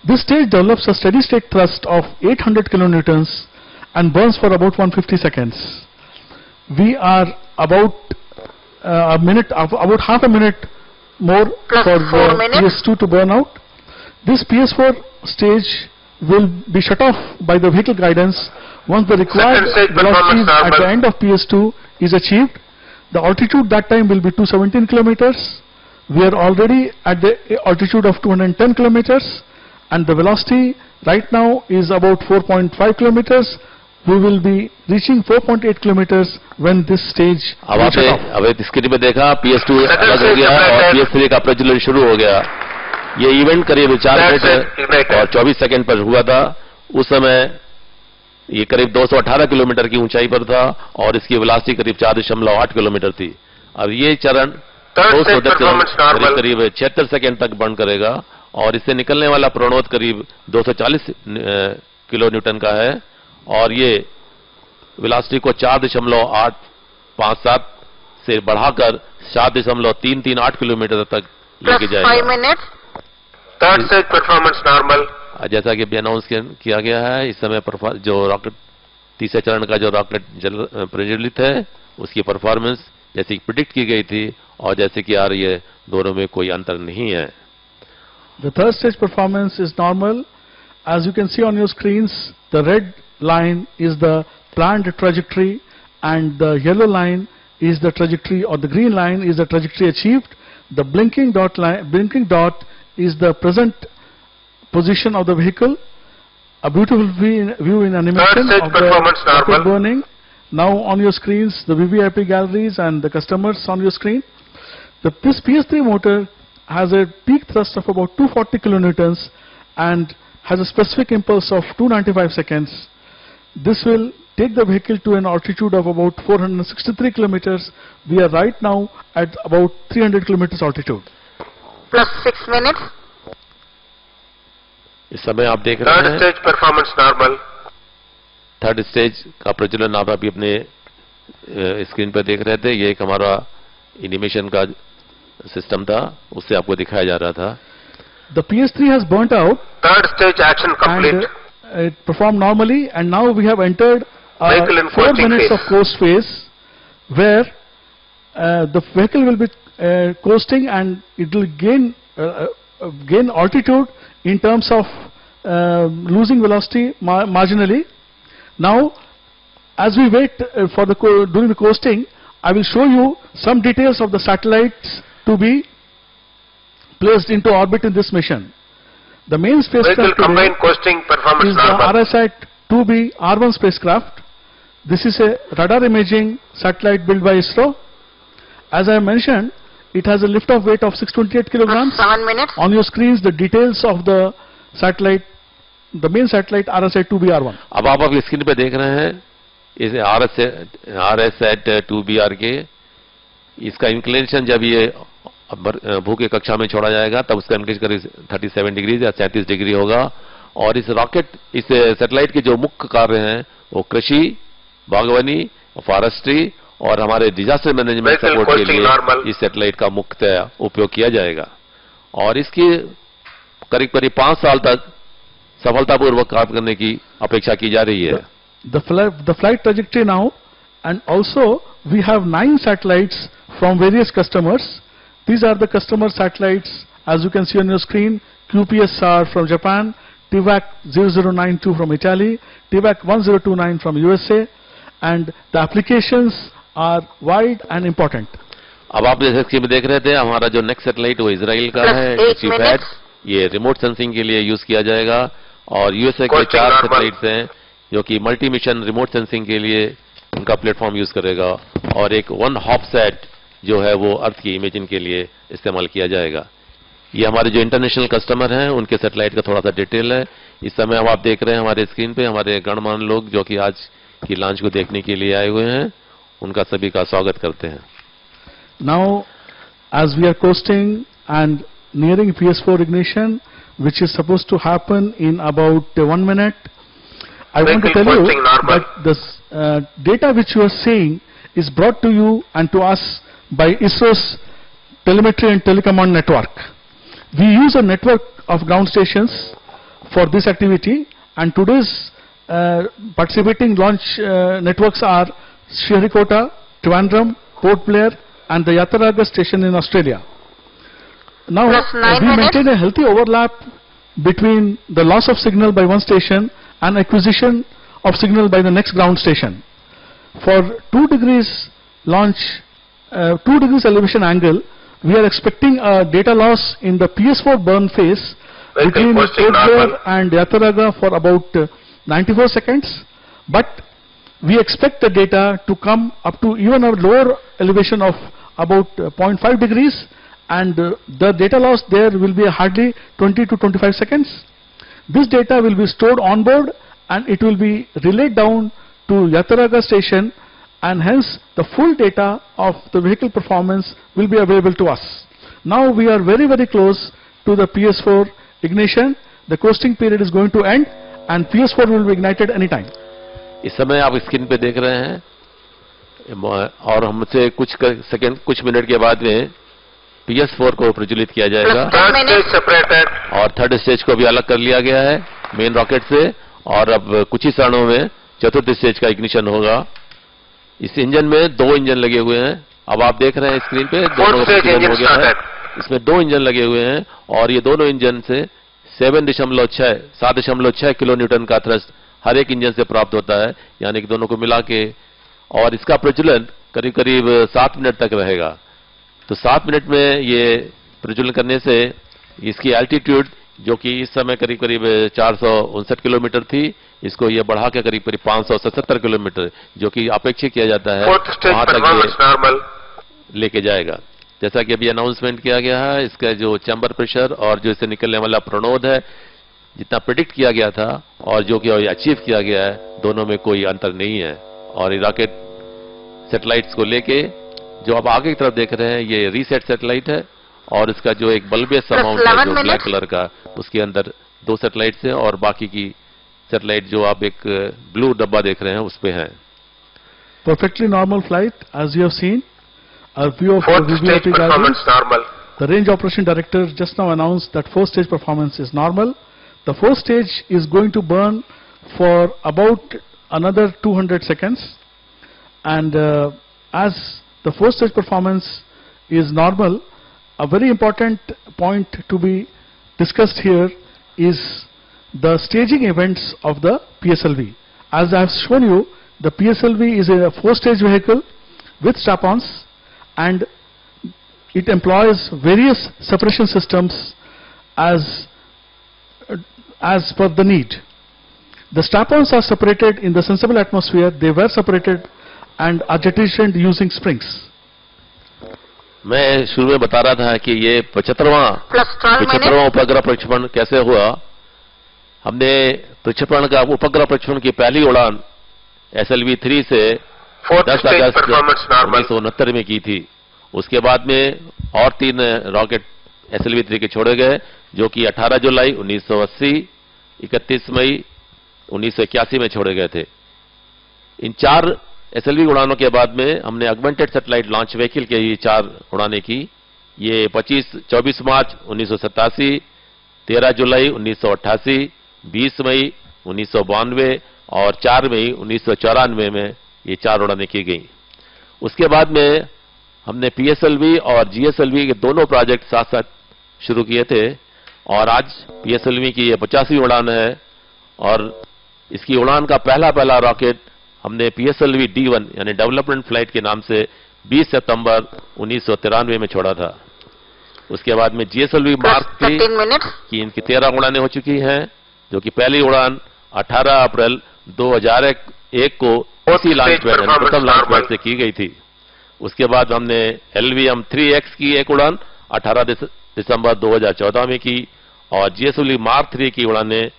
This stage develops a steady state thrust of 800 kilonewtons and burns for about 150 seconds. We are about about half a minute more for PS2 to burn out. This PS4 stage will be shut off by the vehicle guidance once the required velocity at the end of PS2 is achieved. The altitude that time will be 217 kilometers. We are already at the altitude of 210 kilometers, and the velocity right now is about 4.5 kilometers. We will be reaching 4.8 kilometers when this stage will shut off. अब screen पे देखा PS2 अलग हो गया और PS3 का प्रज्वलन शुरू हो गया. ये इवेंट करीब 4 मिनट और 24 सेकंड पर हुआ था. उस समय ये करीब 218 किलोमीटर की ऊंचाई पर था, और इसकी वेलोसिटी करीब 4.8 किलोमीटर थी. अब ये चरण 210 करीब करीब 76 सेकंड तक बर्न करेगा, और इससे निकलने वाला प्रणोद करीब 240 किलो न्यूटन का है, और ये वेलोसिटी को 4.857 से बढ़ाकर 7.338 किलोमीटर तक लेके जाएगा. Third stage performance normal. जैसा कि अभी अनाउंस किया गया है, इस समय जो रॉकेट तीसरे चरण का जो रॉकेट प्रज्वलित है उसकी परफॉर्मेंस जैसी प्रिडिक्ट की गई थी और जैसे कि आ रही है, दोनों में कोई अंतर नहीं है. The third stage performance is normal. As you can see on your screens, the red line is the planned trajectory, and the yellow line is the trajectory, or the green line is the trajectory achieved. The blinking dot is the present position of the vehicle. A beautiful view in animation of the rocket burning. Now on your screens, the VVIP galleries and the customers on your screen. This PS3 motor has a peak thrust of about 240 kilonewtons and has a specific impulse of 295 seconds. This will take the vehicle to an altitude of about 463 kilometers. We are right now at about 300 kilometers altitude. Plus 6 minutes. इस समय आप देख रहे हैं Third stage performance normal. Third stage का प्रज्वलन आप अभी अपने स्क्रीन पर देख रहे थे. ये एक हमारा एनिमेशन का सिस्टम था, उससे आपको दिखाया जा रहा था. The PS3 has burnt out. Third stage action complete. And it performed normally, and now we have entered Vehicle in 4 coasting minutes phase. of coast phase, where the vehicle will be coasting and it will gain altitude in terms of losing velocity marginally. Now, as we wait for during the coasting, I will show you some details of the satellites to be placed into orbit in this mission. The main Vehicle spacecraft today combined coasting performance is the normal. RSAT-2B-R1 spacecraft. This is a radar imaging satellite built by ISRO. As I mentioned, it has a lift-off weight of 628 kilograms. 7 minutes. On your screens, the details of the satellite, the main satellite RSAT-2B-R1. अब आप screen पे देख रहे हैं इस RSAT-2BR के, इसका inclination जब ये भू के कक्षा में छोड़ा जाएगा तब उसका इंक्लिनेशन करीब 37 डिग्री या 37 डिग्री होगा. और इस रॉकेट, इस सैटेलाइट के जो मुख्य कार्य हैं वो कृषि, बागवानी, फॉरेस्ट्री और हमारे डिजास्टर मैनेजमेंट सपोर्ट के लिए इस सैटेलाइट का मुख्यतः उपयोग किया जाएगा. और इसकी करीब करीब 5 साल तक सफलतापूर्वक काम करने की अपेक्षा की जा रही है. The flight trajectory now, and also we have 9 satellites from various customers. These are the customer satellites, as you can see on your screen. QPS-SHAR from Japan, TVAC 0092 from Italy, TVAC 1029 from USA, and the applications are wide and important. अब आप जैसे screen में देख रहे थे, हमारा जो next satellite वो इजराइल का है, CFAT. ये रिमोट सेंसिंग के लिए यूज किया जाएगा. और यूएसए के 4 सैटेलाइट्स हैं जो कि मल्टी मिशन रिमोट सेंसिंग के लिए उनका प्लेटफॉर्म यूज करेगा. और एक 1 हॉपसैट जो है वो अर्थ की इमेजिंग के लिए इस्तेमाल किया जाएगा. ये हमारे जो इंटरनेशनल कस्टमर हैं उनके सैटेलाइट का थोड़ा सा डिटेल है. इस समय अब आप देख रहे हैं हमारे स्क्रीन पे हमारे गणमान्य लोग जो कि आज की लॉन्च को देखने के लिए आए हुए हैं, उनका सभी का स्वागत करते हैं. Now, as we are coasting and nearing PS4 ignition, which is supposed to happen in about 1 minute, I want to tell you that this data which you are seeing is brought to you and to us by ISRO's telemetry and telecommand network. We use a network of ground stations for this activity, and today's participating launch networks are Sriharikota, Trivandrum, Port Blair, and the Yataraga station in Australia. Now, we maintain a healthy overlap between the loss of signal by one station and acquisition of signal by the next ground station. For 2 degrees launch, 2 degrees elevation angle, we are expecting a data loss in the PS4 burn phase between Port Blair and Yataraga for about 94 seconds. But we expect the data to come up to even a lower elevation of about 0.5 degrees, and the data loss there will be hardly 20 to 25 seconds. This data will be stored on board and it will be relayed down to Yataraga station, and hence the full data of the vehicle performance will be available to us. Now we are very close to the PS4 ignition. The coasting period is going to end and PS4 will be ignited anytime. इस समय आप screen पे देख रहे हैं और हमसे कुछ मिनट के बाद में PS4 को प्रज्वलित किया जाएगा. और थर्ड स्टेज को भी अलग कर लिया गया है मेन रॉकेट से, और अब कुछ ही क्षणों में चतुर्थ स्टेज का इग्निशन होगा. इस इंजन में 2 इंजन लगे हुए हैं. अब आप देख रहे हैं स्क्रीन पे दोनों हो गया है. इसमें 2 इंजन लगे हुए हैं और ये दोनों इंजन से 7.6 किलो न्यूटन का थ्रस्ट हर एक इंजन से प्राप्त होता है, यानी कि दोनों को मिला के. और इसका प्रज्वलन करीब 7 मिनट तक रहेगा. तो 7 मिनट में ये प्रज्वलन करने से इसकी एल्टीट्यूड जो कि इस समय करीब 459 किलोमीटर थी, इसको ये बढ़ा के करीब 577 किलोमीटर जो कि अपेक्षित किया जाता है वहां तक ये लेके जाएगा. जैसा कि अभी अनाउंसमेंट किया गया है, इसका जो चैम्बर प्रेशर और जो इससे निकलने वाला प्रणोद है, जितना प्रेडिक्ट किया गया था और जो कि अचीव किया गया है, दोनों में कोई अंतर नहीं है। और ये रॉकेट सैटेलाइट्स को लेके जो आप आगे की तरफ देख रहे हैं, ये रीसेट सैटेलाइट है और इसका जो एक बल्बियस अमाउंट है जो ब्लैक कलर का, उसके अंदर 2 सैटेलाइट्स हैं और बाकी की सैटेलाइट जो आप एक ब्लू डब्बा देख रहे हैं उस पे है। Perfectly normal flight, as you have seen. A view of Fourth the stage VVIP performance guidance. normal. The range operation director just now announced that 4th stage performance is normal. The 4th stage is going to burn for about another 200 seconds. And as the 4th stage performance is normal, a very important point to be discussed here is the staging events of the PSLV. As I have shown you, the PSLV is a 4-stage vehicle with strap-ons, and it employs various separation systems as per the need. The strap-ons are separated in the sensible atmosphere. They were separated and are jettisoned using springs. मैं शुरू में बता रहा था कि ये 75वां उपग्रह प्रक्षेपण कैसे हुआ। हमने प्रक्षेपण का उपग्रह प्रक्षेपण की पहली उड़ान SLV-3 से 10 अगस्त 1969 में की थी। उसके बाद में और 3 रॉकेट SLV-3 के छोड़े गए, जो कि 18 जुलाई 1980, 31 मई 1981 में छोड़े गए थे। इन 4 SLV उड़ानों के बाद में हमने ऑगमेंटेड सैटेलाइट लॉन्च व्हीकल के ये 4 उड़ानें की। ये 24 मार्च 1987, 13 जुलाई 1988, 20 मई 1992 और 4 मई 1994 में ये 4 उड़ानें की गई। उसके बाद में हमने PSLV और GSLV के दोनों प्रोजेक्ट साथ साथ शुरू किए थे और आज PSLV की ये 50वीं उड़ान है और इसकी उड़ान का पहला रॉकेट हमने PSLV-D1 यानी डेवलपमेंट फ्लाइट के नाम से 20 सितंबर 1993 में छोड़ा था। उसके बाद में GSLV मार्क 3 की इनकी 13 उड़ानें हो चुकी हैं, जो कि पहली उड़ान 18 अप्रैल 2001 को इसी लॉन्च पैड प्रथम लॉन्च पैड से की गई थी। उसके बाद हमने LVM-3X की एक उड़ान 18 दिसंबर 2014 में की और GSLV मार्क 3 की उड़ानें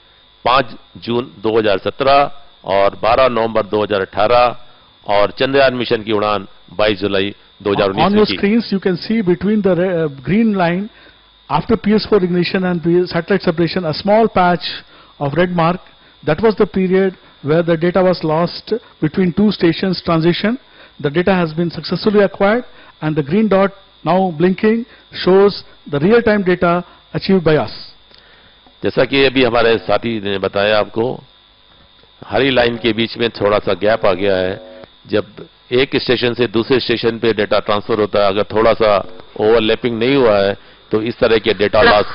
5 जून 2017 और 12 नवंबर 2018 और चंद्रयान मिशन की उड़ान 22 जुलाई 2019 में की। On your screens you can see between the green line after PS4 ignition and satellite separation a small patch of red mark. That was the period where the data was lost between 2 stations transition. The data has been successfully acquired and the green dot now blinking shows the real time data achieved by us. जैसा कि अभी हमारे साथी ने बताया आपको, हरी line के बीच में थोड़ा सा गैप आ गया है। जब एक स्टेशन से दूसरे स्टेशन पे डेटा ट्रांसफर होता है, अगर थोड़ा सा ओवरलैपिंग नहीं हुआ है तो इस तरह के डेटा लॉस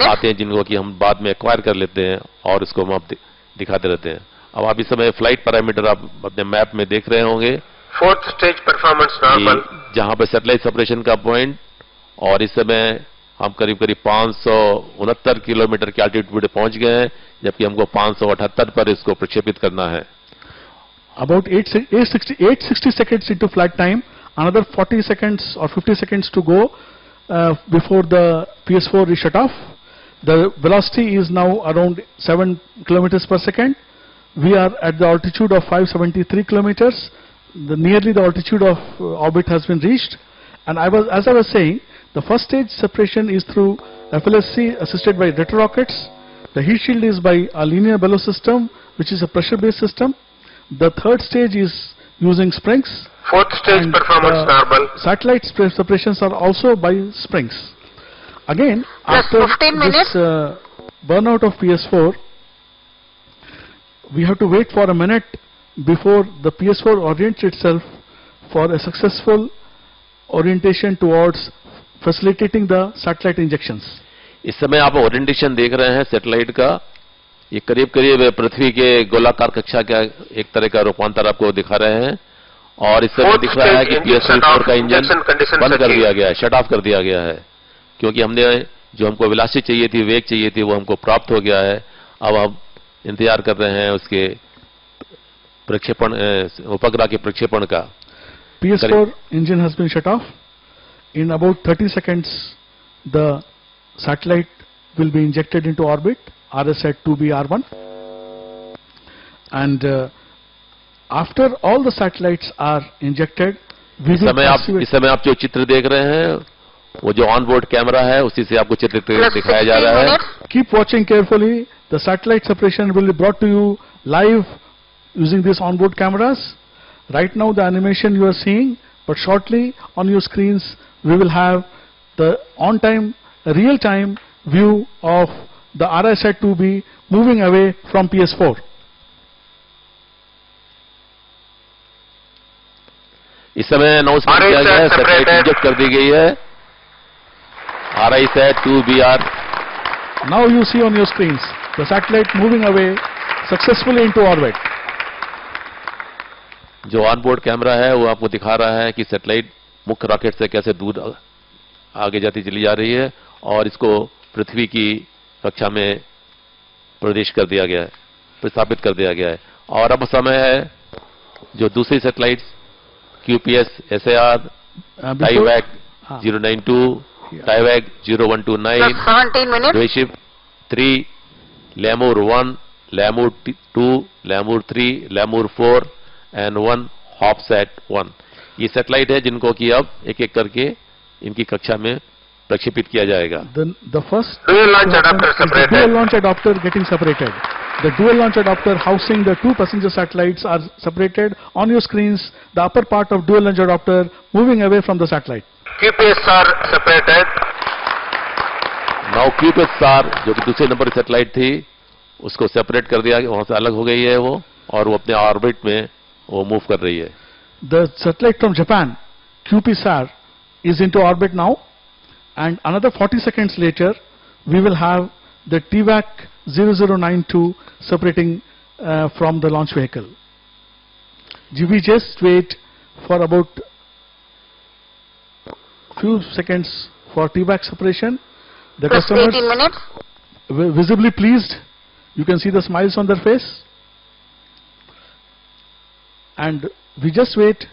आते हैं, जिनको कि हम बाद में एक्वायर कर लेते हैं और इसको हम दिखाते रहते हैं। अब आप इस समय फ्लाइट पैरामीटर आप अपने मैप में देख रहे होंगे। 4th stage performance normal, जहां पे सैटेलाइट सेपरेशन का पॉइंट, और इस समय हम करीब 569 किलोमीटर के एल्टीट्यूड पे पहुंच गए हैं, जबकि हमको 578 पर इसको प्रक्षेपित करना है। About 860 seconds into flight time, another 40 seconds or 50 seconds to go before the PS4 is shut off. The velocity is now around 7 kilometers per second. We are at the altitude of 573 kilometers. Nearly the altitude of orbit has been reached. And as I was saying, the first stage separation is through FLSC assisted by retro rockets. The heat shield is by a linear bellow system, which is a pressure-based system. The third stage is using springs. 4th stage performance normal. Satellite separations are also by springs. Again, after this burnout of PS4, we have to wait for a minute before the PS4 orients itself for a successful orientation towards facilitating the satellite injections. इस समय आप orientation देख रहे हैं satellite का। ये करीब पृथ्वी के गोलाकार कक्षा का एक तरह का रूपांतर आपको दिखा रहे हैं और इस समय दिख रहा है कि PS4 का इंजन बंद कर दिया गया है, शट ऑफ कर दिया गया है, क्योंकि हमने जो हमको वेलोसिटी चाहिए थी, वेग चाहिए थी, वो हमको प्राप्त हो गया है। अब हम इंतजार कर रहे हैं उसके प्रक्षेपण, उपग्रह के प्रक्षेपण का। PS4 engine has been shut off In about 30 seconds, the satellite will be injected into orbit, RSAT-2B-R1. And after all the satellites are injected, we will इस समय आप जो चित्र देख रहे हैं, वो जो ऑन बोर्ड कैमरा है, उसी से आपको चित्र दिखाया जा रहा है. Keep watching carefully. The satellite separation will be brought to you live using these onboard cameras. Right now the animation you are seeing, but shortly on your screens we will have the on-time, real-time view of the RSAT-2B moving away from PS4. इस समय announcement किया गया है, satellite inject कर दी गई है, RSAT-2BR. Now you see on your screens the satellite moving away successfully into orbit. जो on board camera है वो आपको दिखा रहा है कि सैटेलाइट मुख्य रॉकेट से कैसे दूर आगे जाती चली जा रही है और इसको पृथ्वी की कक्षा में प्रवेश कर दिया गया है, प्रस्थापित कर दिया गया है. और अब समय है जो दूसरी satellites QPS, SAR, TIVAC 092, TIVAC 0129, 17 minutes. Dveship 3, Lemur 1, Lemur 2, Lemur 3, Lemur 4 and 1 HOPSAT 1. ये सैटेलाइट है जिनको कि अब एक-एक करके इनकी कक्षा में प्रक्षेपित किया जाएगा. The first Dual launch adapter separated. The dual launch adapter getting separated. The dual launch adapter housing the two passenger satellites are separated. On your screens, the upper part of dual launch adapter moving away from the satellite. QPSR separated. Now QPSR जो कि दूसरे number की satellite थी उसको separate कर दिया, वहां से अलग हो गई है वो और वो अपने ऑर्बिट में वो मूव कर रही है. The satellite from Japan, QPSR, is into orbit now, and another 40 seconds later we will have the TVAC 0092 separating from the launch vehicle. We just wait for about few seconds for TVAC separation. The Plus customers 18 minutes. visibly pleased. You can see the smiles on their face. And we just wait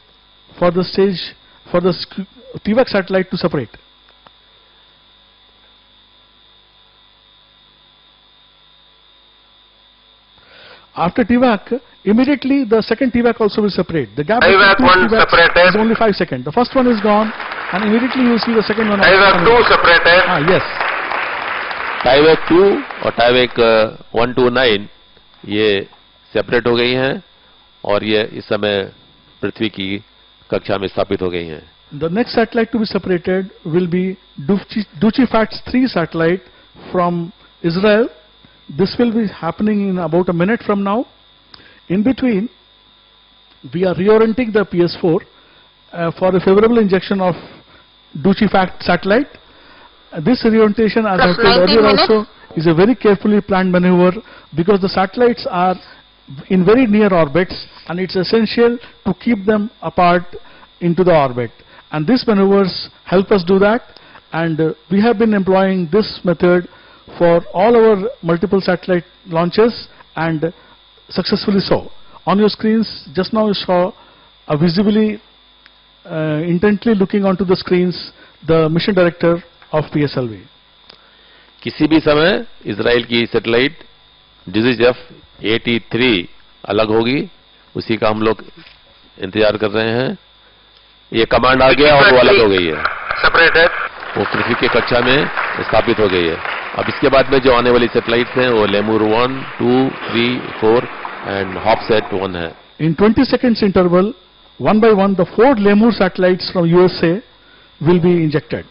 for the stage, for the TVAC satellite to separate. After TVAC, immediately the second TVAC also will separate. The gap between TVAC two 1 TVACs separated. is only 5 seconds. The first one is gone, and immediately you see the second one. TIVAC 2 separated. Yes. TIVAC 2 और TIVAC 129 ये separate हो गई हैं और ये इस समय पृथ्वी की कक्षा में स्थापित हो गई हैं. The next satellite to be separated will be DuchiFATS-3 satellite from Israel. This will be happening in about a minute from now. In between, we are reorienting the PS4 for a favorable injection of DuchiFATS satellite. This reorientation, as I told earlier also, is a very carefully planned maneuver because the satellites are in very near orbits and it's essential to keep them apart into the orbit. And these maneuvers help us do that, and we have been employing this method for all our multiple satellite launches and successfully so. On your screens, just now you saw a visibly, intently looking onto the screens, the mission director of PSLV. किसी भी समय Israel की satellite DZF-83 अलग होगी, उसी का हम लोग इंतजार कर रहे हैं. ये कमांड आ गया और वो अलग हो गई है, सेपरेटेड, वो पृथ्वी के कक्षा में स्थापित हो गई है. अब इसके बाद में जो आने वाली सैटेलाइट्स हैं वो लेमूर 1, 2, 3, 4 एंड हॉपसैट 1 है. In 20 seconds interval, one by one, the 4 Lemur satellites from USA will be injected.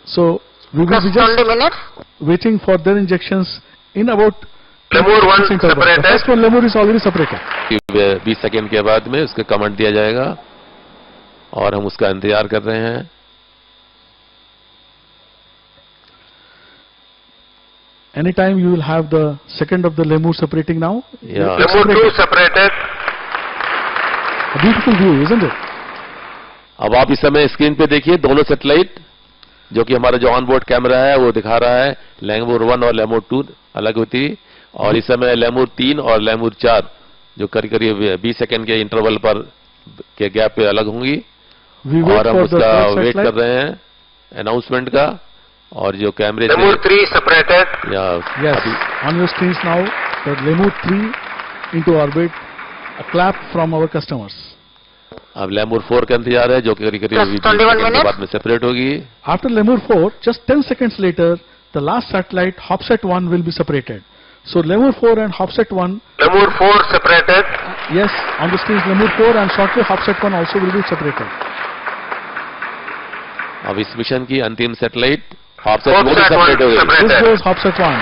So we will be just waiting for their injections in about Lemur 1 separated. The first one Lemur is already separated. 20 second के बाद में उसका command दिया जाएगा और हम उसका इंतजार कर रहे हैं. Anytime you will have the second of the Lemur separating now. Yeah. Lemur 2 separated. A beautiful view, isn't it? अब आप इस समय स्क्रीन पे देखिए दोनों सैटेलाइट, जो कि हमारा जो ऑन बोर्ड कैमरा है वो दिखा रहा है लेमूर 1 और लेमूर 2 अलग होती, और इस समय लेमूर 3 और लेमूर 4 जो करीब करीब 20 सेकंड के इंटरवल पर के गैप पे अलग होंगी, We wait और हम for the उसका third वेट कर satellite. रहे हैं अनाउंसमेंट का, और जो कैमरे से Lemur 3 separated. या Yes, on your screens now, the Lemur 3 into orbit. A clap from our customers. अब लेमूर 4 का इंतजार है, जो कि करीब Just 21 20 सेकंड के minutes. बाद में सेपरेट होगी। After Lemur 4, just 10 seconds later, the last satellite, HOPSAT 1, will be separated. So Lemur 4 and HOPSAT 1, Lemur 4 separated. yes, on the screens Lemur 4 and shortly HOPSAT 1 also will be separated. अब इस mission की अंतिम satellite HOPSAT 1 HOPSAT 1 separate हो गई। separated. This goes HOPSAT 1.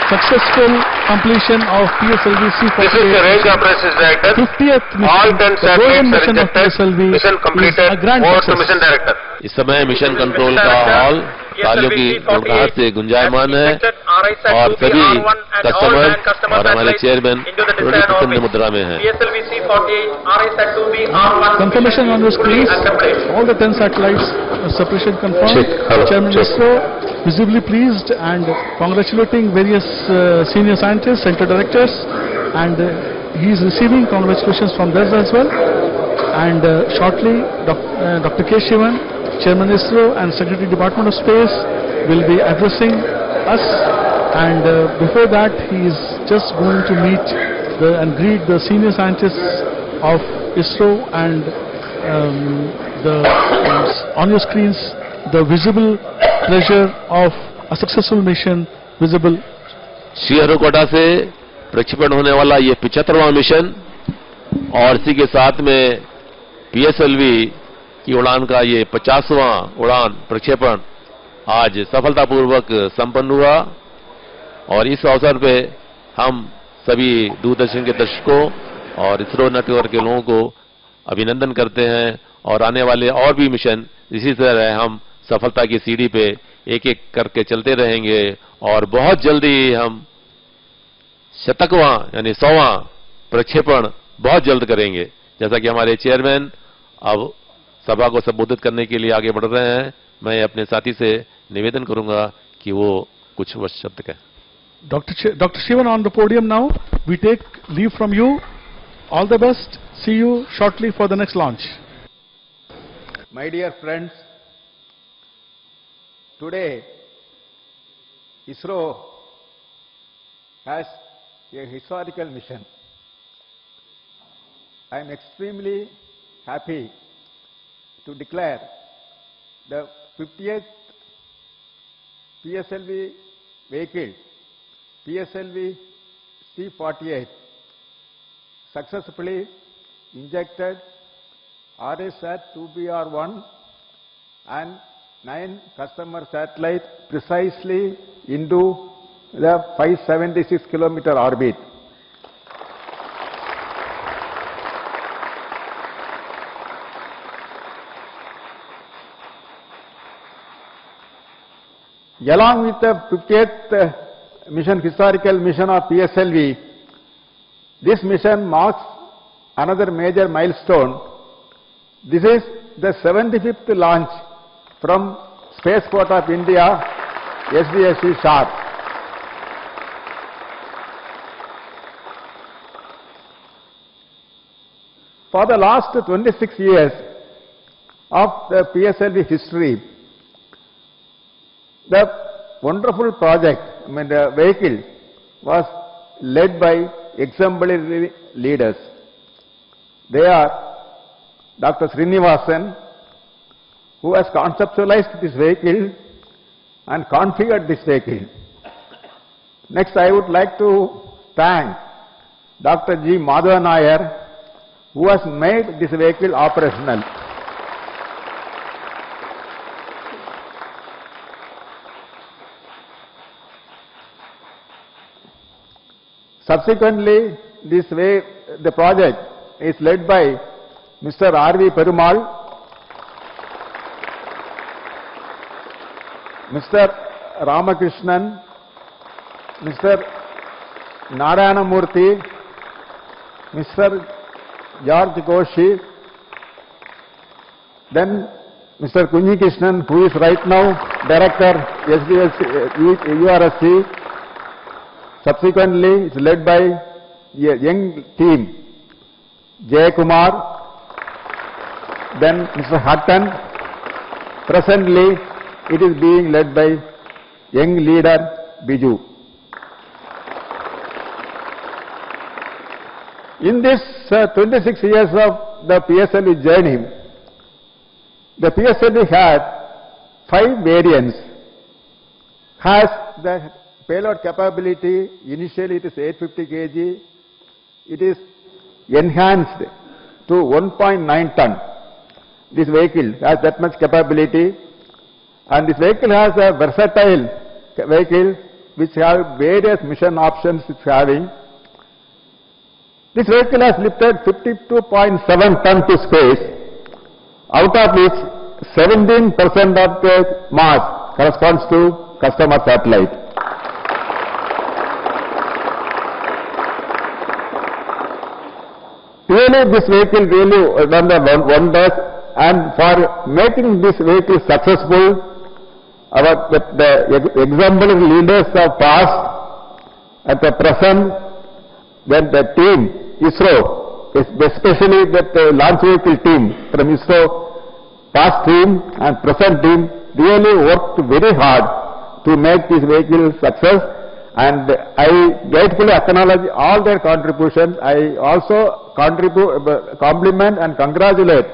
Successful completion of PSLV-C58. This is the range operations director. 50th mission. All 10 The golden satellites are mission of ejected. PSLV Mission is completed. a grand Over to success. mission director. इस समय mission control का hall तालियों की गुड़गुड़ाहट से गुंजायमान है और सभी कस्टमर्स और हमारे चेयरमैन बड़ी प्रसन्न मुद्रा में हैं। Confirmation on your screens. All the 10 satellites separation confirmed. Chairman ISRO visibly pleased and congratulating various senior scientists, center directors, and he is receiving congratulations from theirs as well. And shortly, Dr. K. Shivan, Chairman ISRO and Secretary Department of Space will be addressing us. And before that, he is just going to meet and greet the senior scientists of ISRO and on your screens, the visible pleasure of a successful mission visible. Sriharikota से प्रक्षेपण होने वाला ये 75वां mission और इसी के साथ में PSLV की उड़ान का ये 50वां उड़ान प्रक्षेपण आज सफलतापूर्वक संपन्न हुआ। और इस अवसर पे हम सभी दूरदर्शन के दर्शकों और इसरो नेटवर्क के लोगों को अभिनंदन करते हैं और आने वाले और भी मिशन इसी तरह हम सफलता की सीढ़ी पे एक एक करके चलते रहेंगे और बहुत जल्दी हम 100वां यानी 100वां प्रक्षेपण बहुत जल्द करेंगे। जैसा कि हमारे चेयरमैन अब सभा को संबोधित करने के लिए आगे बढ़ रहे हैं, मैं अपने साथी से निवेदन करूंगा कि वो कुछ शब्द कहें। Dr. Shivan on the podium now. We take leave from you. All the best. See you shortly for the next launch. My dear friends, today ISRO has a historical mission. I am extremely happy to declare the 50th PSLV vehicle, PSLV-C58, successfully injected RSAT-2BR1 and 9 customer satellites precisely into the 576 kilometer orbit. Along with the 50th mission, historical mission of PSLV, this mission marks another major milestone. This is the 75th launch from Spaceport of India, SDSC SHAR. For the last 26 years of the PSLV history, the wonderful project, the vehicle, was led by exemplary leaders. They are Dr. Srinivasan, who has conceptualized this vehicle and configured this vehicle. Next, I would like to thank Dr. G. Madhavan Nair, who has made this vehicle operational. Subsequently, the project is led by Mr. R.V. Perumal, Mr. Ramakrishnan, Mr. Narayana Murthy, Mr. George Koshi, then Mr. Kunji Krishnan, who is right now Director SDSC, URSC. Subsequently, it's led by a young team, Jay Kumar, then Mr. Hutton. Presently, it is being led by young leader Biju. In this 26 years of the PSLV journey, the PSLV had 5 variants. Has the payload capability, initially it is 850 kg, it is enhanced to 1.9 ton. This vehicle has that much capability, and this vehicle has a versatile vehicle which have various mission options it's having. This vehicle has lifted 52.7 ton to space, out of which 17% of the mass corresponds to customer satellite. Really, this vehicle really done the wonders, and for making this vehicle successful, the exemplary leaders of past, at the present, when the team, ISRO, especially the launch vehicle team from ISRO, past team and present team, really worked very hard to make this vehicle success, and I gratefully acknowledge all their contributions. I also compliment and congratulate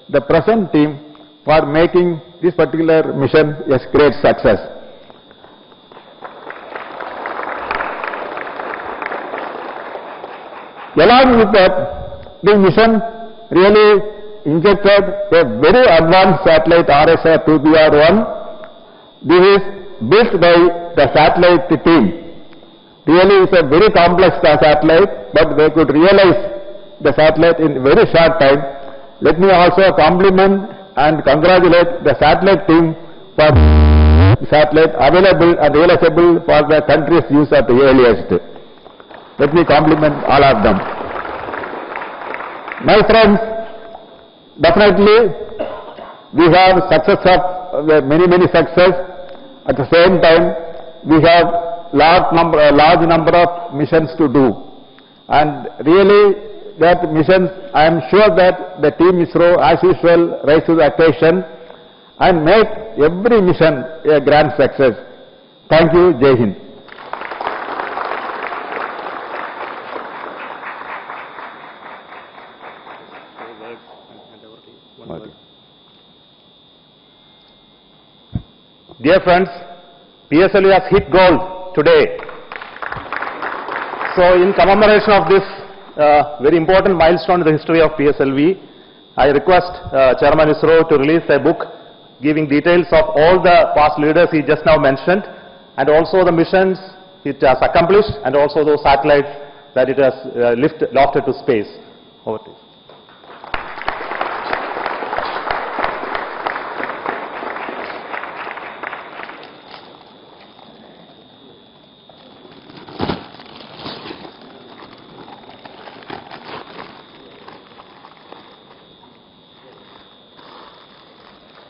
the present team for making this particular mission a great success. Along with that, the mission really injected a very advanced satellite RSR-2BR1. This is built by the satellite team. Really it's a very complex satellite, but they could realize the satellite in very short time. Let me also compliment and congratulate the satellite team for satellite available and realizable for the country's use at the earliest. Let me compliment all of them. My friends, definitely we have success of many success. At the same time, we have large number of missions to do, and really that missions, I am sure that the team ISRO as usual rise to the occasion and make every mission a grand success. Thank you. Jai Hind. Dear friends, PSLV has hit gold today. So in commemoration of this very important milestone in the history of PSLV, I request Chairman ISRO to release a book giving details of all the past leaders he just now mentioned, and also the missions it has accomplished, and also those satellites that it has lofted to space. Over to you.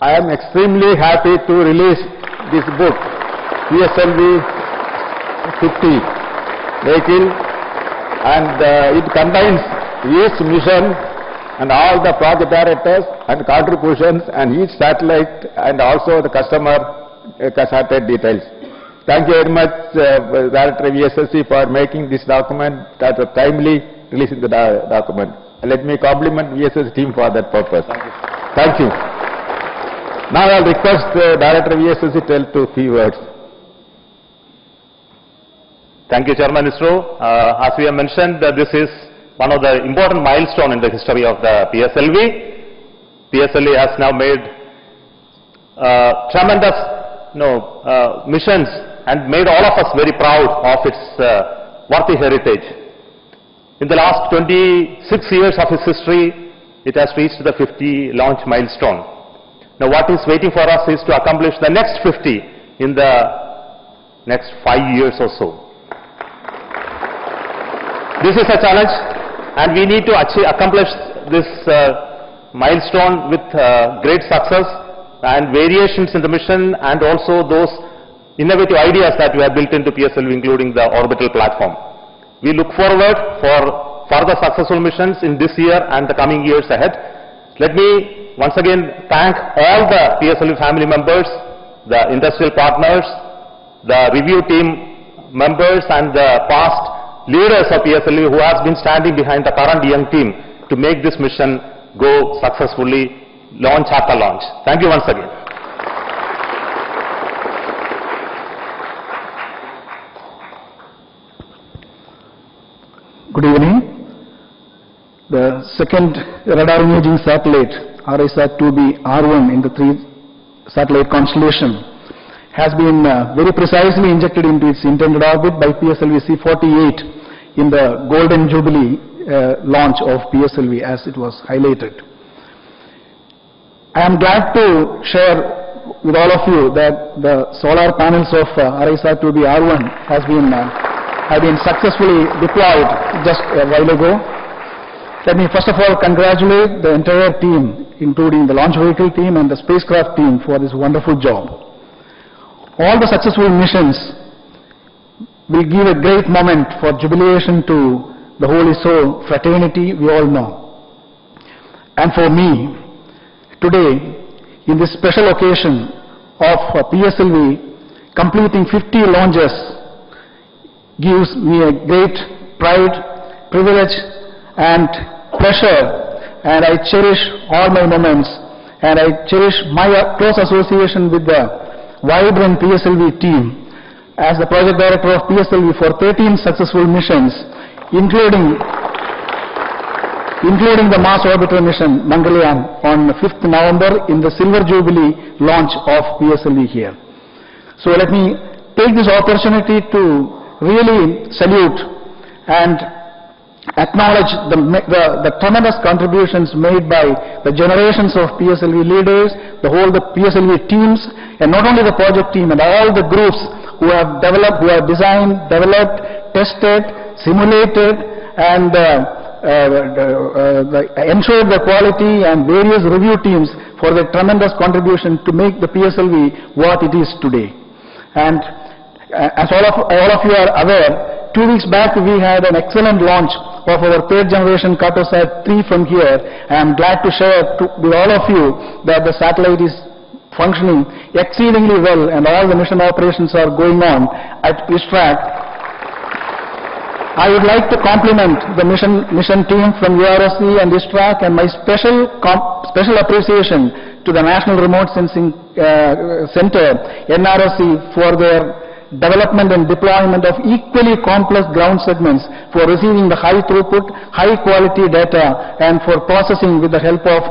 I am extremely happy to release this book, PSLV-C57 vehicle, and it contains each mission and all the project directors and contributions and each satellite and also the customer satellite details. Thank you very much, Director of SDSC, for making this document that timely releasing the document. And let me compliment SDSC team for that purpose. Thank you. Now I will request the Director of SDSC to tell 2 few words. Thank you, Chairman ISRO. As we have mentioned, this is one of the important milestones in the history of the PSLV. PSLV has now made tremendous missions and made all of us very proud of its worthy heritage. In the last 26 years of its history, it has reached the 50 launch milestone. Now what is waiting for us is to accomplish the next 50 in the next 5 years or so. This is a challenge, and we need to accomplish this milestone with great success and variations in the mission, and also those innovative ideas that we have built into PSLV, including the orbital platform. We look forward for further successful missions in this year and the coming years ahead. Let me once again thank all the PSLV family members, the industrial partners, the review team members and the past leaders of PSLV who has been standing behind the current young team to make this mission go successfully, launch after launch. Thank you once again. Good evening. The second radar imaging satellite, RISAT-2B-R1 in the 3-satellite constellation, has been very precisely injected into its intended orbit by PSLV-C58 in the Golden Jubilee launch of PSLV, as it was highlighted. I am glad to share with all of you that the solar panels of RISAT-2B-R1 have been successfully deployed just a while ago. Let me first of all congratulate the entire team, including the launch vehicle team and the spacecraft team, for this wonderful job. All the successful missions will give a great moment for jubilation to the Holy Soul fraternity, we all know. And for me, today, in this special occasion of PSLV completing 50 launches, gives me a great pride, privilege and pleasure, and I cherish all my moments, and I cherish my close association with the vibrant PSLV team as the project director of PSLV for 13 successful missions, including the Mars Orbiter mission, Mangalyaan, on 5th November in the Silver Jubilee launch of PSLV here. So let me take this opportunity to really salute and acknowledge the tremendous contributions made by the generations of PSLV leaders, the PSLV teams, and not only the project team and all the groups who have developed, who have designed, developed, tested, simulated, and ensured the quality, and various review teams for their tremendous contribution to make the PSLV what it is today. And as all of you are aware, 2 weeks back we had an excellent launch of our 3rd generation Cartosat 3 from here. I am glad to share with all of you that the satellite is functioning exceedingly well and all the mission operations are going on at ISTRAC. I would like to compliment the mission team from URSC and ISTRAC, and my special appreciation to the National Remote Sensing Center, NRSC, for their development and deployment of equally complex ground segments for receiving the high throughput, high quality data, and for processing with the help of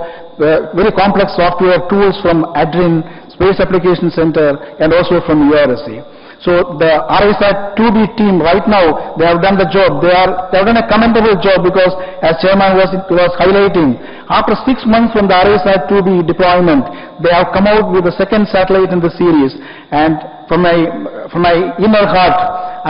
very complex software tools from ADRIN, Space Application Center, and also from URSC. So the RISAT-2B team right now, they have done the job. They have done a commendable job, because as Chairman was highlighting, after 6 months from the RISAT-2B deployment, they have come out with the 2nd satellite in the series. And from my inner heart,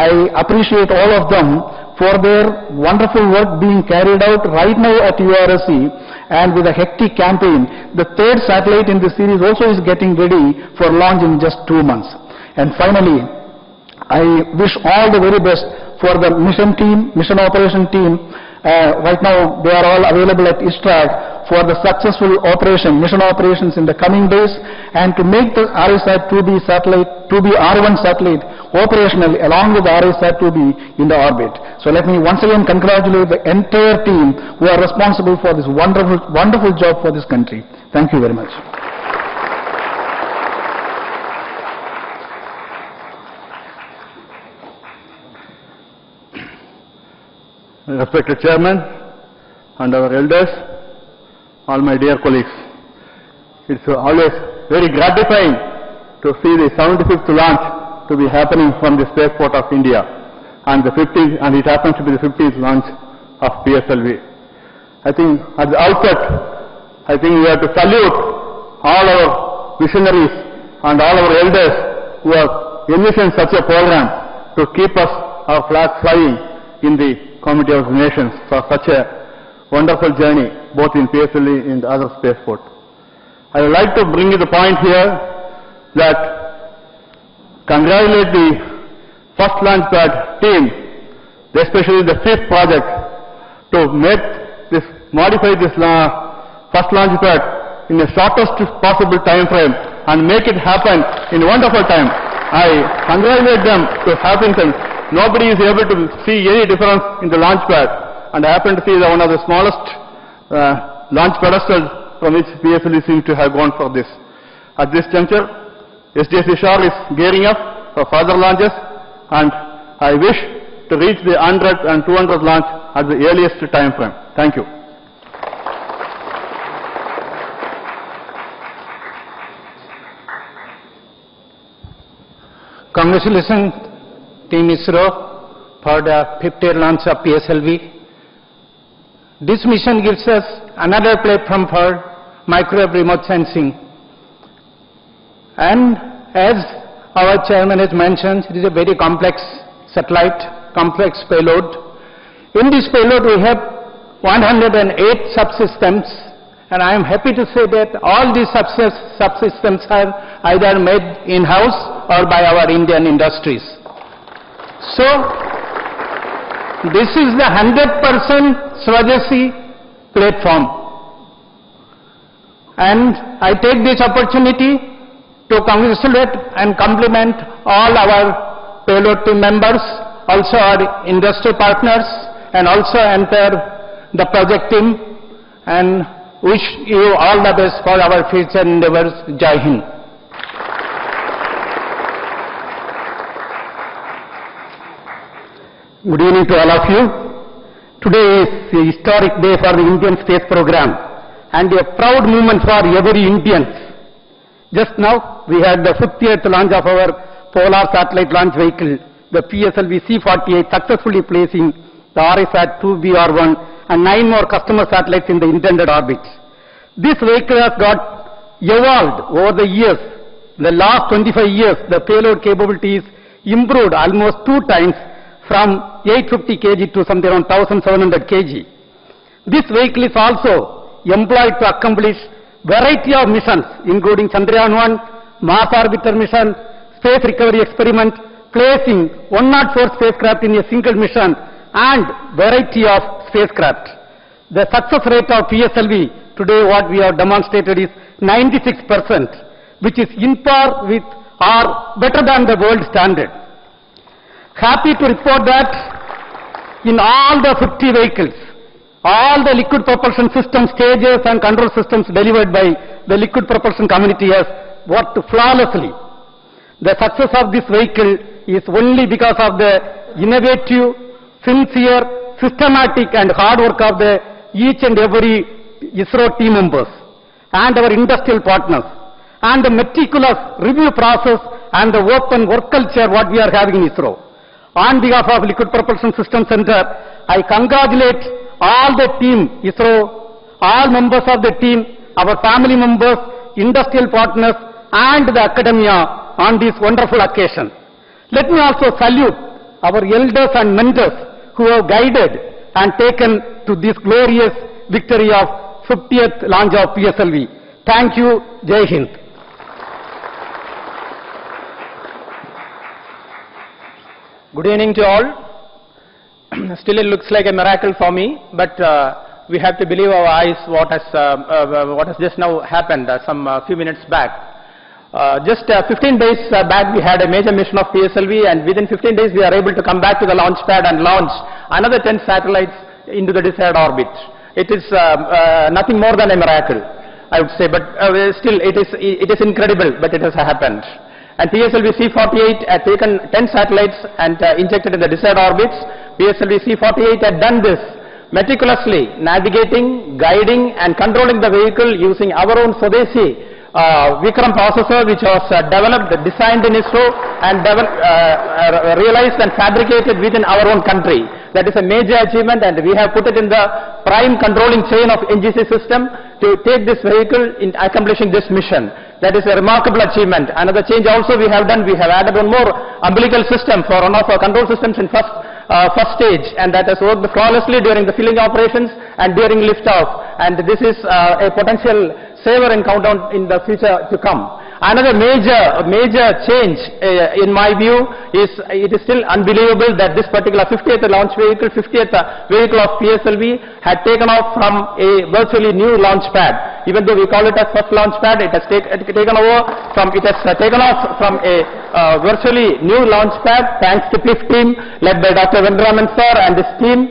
I appreciate all of them for their wonderful work being carried out right now at URSC, and with a hectic campaign. The 3rd satellite in the series also is getting ready for launch in just 2 months. And finally, I wish all the very best for the mission team, mission operation team. Right now, they are all available at ISTRAC for the successful mission operations in the coming days, and to make the RISAT-2B satellite, 2B-R1 satellite operational along with the RISAT-2B in the orbit. So let me once again congratulate the entire team who are responsible for this wonderful job for this country. Thank you very much. Respected Chairman and our elders, all my dear colleagues, it's always very gratifying to see the 75th launch to be happening from the spaceport of India, and it happens to be the 15th launch of PSLV. I think at the outset, we have to salute all our visionaries and all our elders who have envisioned such a program to keep our flag flying in the Committee of Nations for such a wonderful journey, both in PSLV and other spaceport. I would like to bring you the point here that congratulate the first launch pad team, especially the 5th project, to modify this first launch pad in the shortest possible time frame and make it happen in wonderful time. I congratulate them to Happington. Nobody is able to see any difference in the launch pad, and I happen to see one of the smallest launch pedestals from which PSLV seems to have gone for this. At this juncture, SDSC SHAR is gearing up for further launches, and I wish to reach the 100 and 200 launch at the earliest time frame. Thank you. Congratulations, Team ISRO, for the 50th launch of PSLV. This mission gives us another platform for microwave remote sensing. And as our chairman has mentioned, it is a very complex satellite, complex payload. In this payload we have 108 subsystems, and I am happy to say that all these subsystems are either made in-house or by our Indian industries. So, this is the 100% Swadeshi platform. And I take this opportunity to congratulate and compliment all our payload team members, also our industry partners, and also entire the project team, and wish you all the best for our future endeavors. Jai Hind. Good evening to all of you. Today is a historic day for the Indian space program and a proud moment for every Indian. Just now we had the 50th launch of our polar satellite launch vehicle, the PSLV-C58, successfully placing the RSAT-2BR1 and 9 more customer satellites in the intended orbit. This vehicle has got evolved over the years. In the last 25 years, the payload capabilities improved almost 2 times, from 850 kg to something around 1700 kg. This vehicle is also employed to accomplish variety of missions, including Chandrayaan-1, Mars Orbiter mission, space recovery experiment, placing 104 spacecraft in a single mission, and variety of spacecraft. The success rate of PSLV today, what we have demonstrated, is 96%, which is in par with or better than the world standard. Happy to report that in all the 50 vehicles, all the liquid propulsion system stages and control systems delivered by the liquid propulsion community has worked flawlessly. The success of this vehicle is only because of the innovative, sincere, systematic and hard work of the each and every ISRO team members and our industrial partners, and the meticulous review process and the open work culture what we are having in ISRO. On behalf of Liquid Propulsion System Center, I congratulate all the team, ISRO, all members of the team, our family members, industrial partners, and the academia on this wonderful occasion. Let me also salute our elders and mentors who have guided and taken to this glorious victory of 50th launch of PSLV. Thank you. Jai Hind. Good evening to all. Still it looks like a miracle for me, but we have to believe our eyes what has just now happened some few minutes back. Just 15 days back we had a major mission of PSLV, and within 15 days we are able to come back to the launch pad and launch another 10 satellites into the desired orbit. It is nothing more than a miracle, I would say, but still it is incredible, but it has happened. And PSLV-C48 had taken 10 satellites and injected in the desired orbits. PSLV-C48 had done this meticulously, navigating, guiding and controlling the vehicle using our own Swadeshi Vikram processor, which was developed, designed in ISRO and realized and fabricated within our own country. That is a major achievement, and we have put it in the prime controlling chain of NGC system to take this vehicle in accomplishing this mission. That is a remarkable achievement. Another change also we have done, we have added one more umbilical system for one of our control systems in first stage, and that has worked flawlessly during the filling operations and during liftoff. And this is a potential saver in countdown in the future to come. Another major change, in my view, is it is still unbelievable that this particular 50th launch vehicle, 50th vehicle of PSLV had taken off from a virtually new launch pad. Even though we call it as first launch pad, it has taken off from a virtually new launch pad, thanks to PIF team led by Dr. Vendraman sir and his team.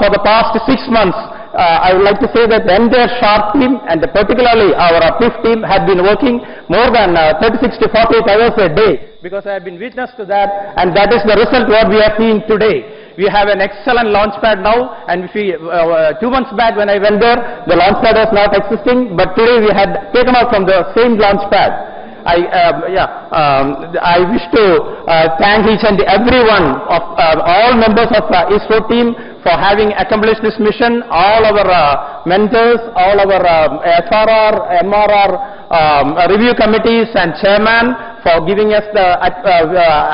For the past 6 months, I would like to say that the entire SHAR team and particularly our PIF team have been working more than 36 to 48 hours a day, because I have been witness to that, and that is the result what we are seeing today. We have an excellent launch pad now, and if we, 2 months back when I went there, the launch pad was not existing, but today we had taken off from the same launch pad. I wish to thank each and every one of all members of ISRO team for having accomplished this mission, all our mentors, all our SRR, MRR review committees and chairman for giving us the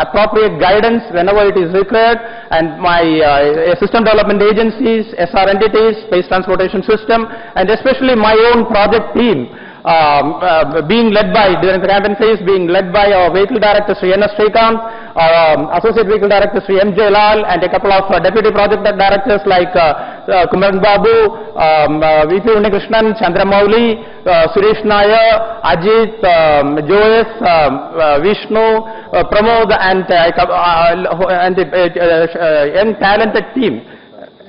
appropriate guidance whenever it is required, and my system development agencies, SR entities, Space Transportation System, and especially my own project team. Being led by, during the campaign phase, being led by our vehicle director Sri N.S. Srikanth, associate vehicle director Sri M.J. Lal, and a couple of deputy project directors like Kumaran Babu, V.P. Unikrishnan, Chandramouli, Suresh Nair, Ajit, Joyce, Vishnu, Pramod, and the young talented team.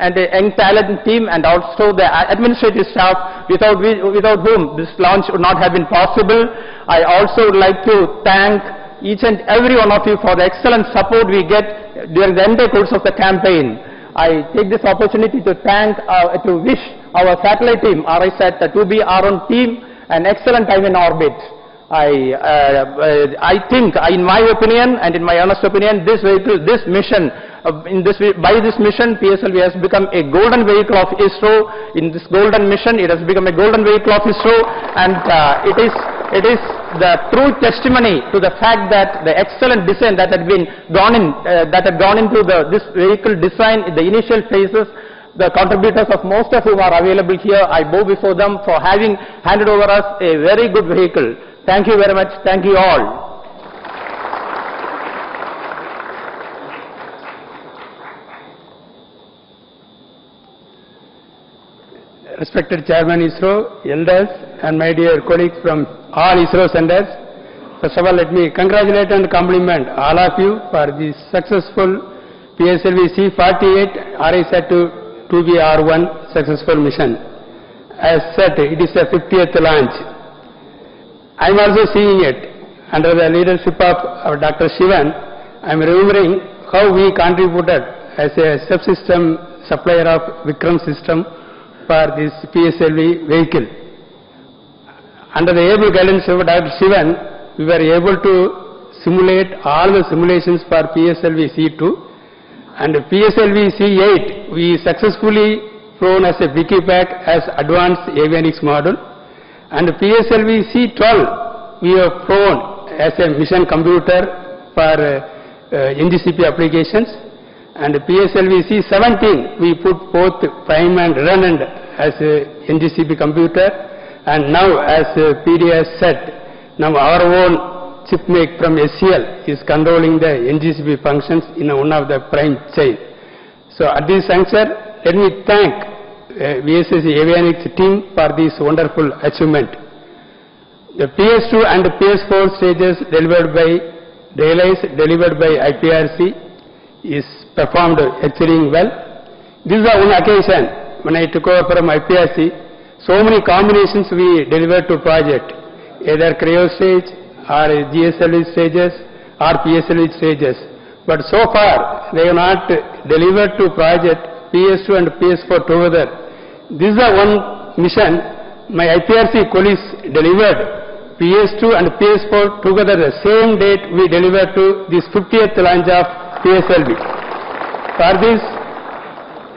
And a young talented team, and also the administrative staff without whom this launch would not have been possible. I also would like to thank each and every one of you for the excellent support we get during the entire course of the campaign. I take this opportunity to wish our satellite team, RISAT 2B-R1 team, an excellent time in orbit. I think, in my opinion and in my honest opinion, this mission, by this mission, PSLV has become a golden vehicle of ISRO. In this golden mission, it has become a golden vehicle of ISRO, and it is the true testimony to the fact that the excellent design that had gone into this vehicle design in the initial phases. The contributors of most of whom are available here, I bow before them for having handed over us a very good vehicle. Thank you very much. Thank you all. Respected Chairman ISRO, elders, and my dear colleagues from all ISRO centers, first of all, let me congratulate and compliment all of you for the successful PSLV-C58 RISAT-2B-R1 successful mission. As said, it is the 50th launch. I am also seeing it under the leadership of Dr. Shivan. I am remembering how we contributed as a subsystem supplier of Vikram system for this PSLV vehicle. Under the able guidance of Dr. Shivan, we were able to simulate all the simulations for PSLV-C2, and PSLV-C8 we successfully flown as a piggyback as advanced avionics module, and PSLV-C12 we have flown as a mission computer for NGCP applications, and PSLV-C17 we put both prime and redundant as a NGCP computer, and now as PDS set, now our own chip make from SCL is controlling the NGCP functions in one of the prime chain. So at this juncture, let me thank VSS Avionics team for this wonderful achievement. The PS2 and the PS4 stages delivered by IPRC is performed exceeding well. This is the one occasion when I took over from IPRC, so many combinations we delivered to project, either cryo stage or GSLV stages or PSLV stages. But so far they have not delivered to project PS2 and PS4 together. This is the one mission my IPRC colleagues delivered. PS2 and PS4 together the same date we delivered to this 50th launch of PSLV. For this,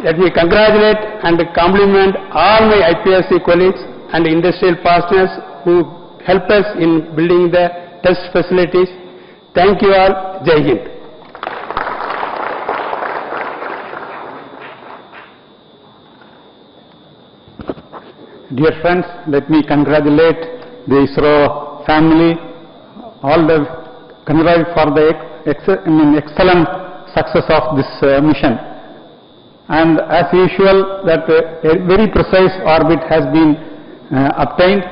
let me congratulate and compliment all my IPRC colleagues and industrial partners who help us in building the test facilities. Thank you all. Jai Hind. Dear friends, let me congratulate the ISRO family all the convoy for the excellent success of this mission. And as usual, that a very precise orbit has been obtained.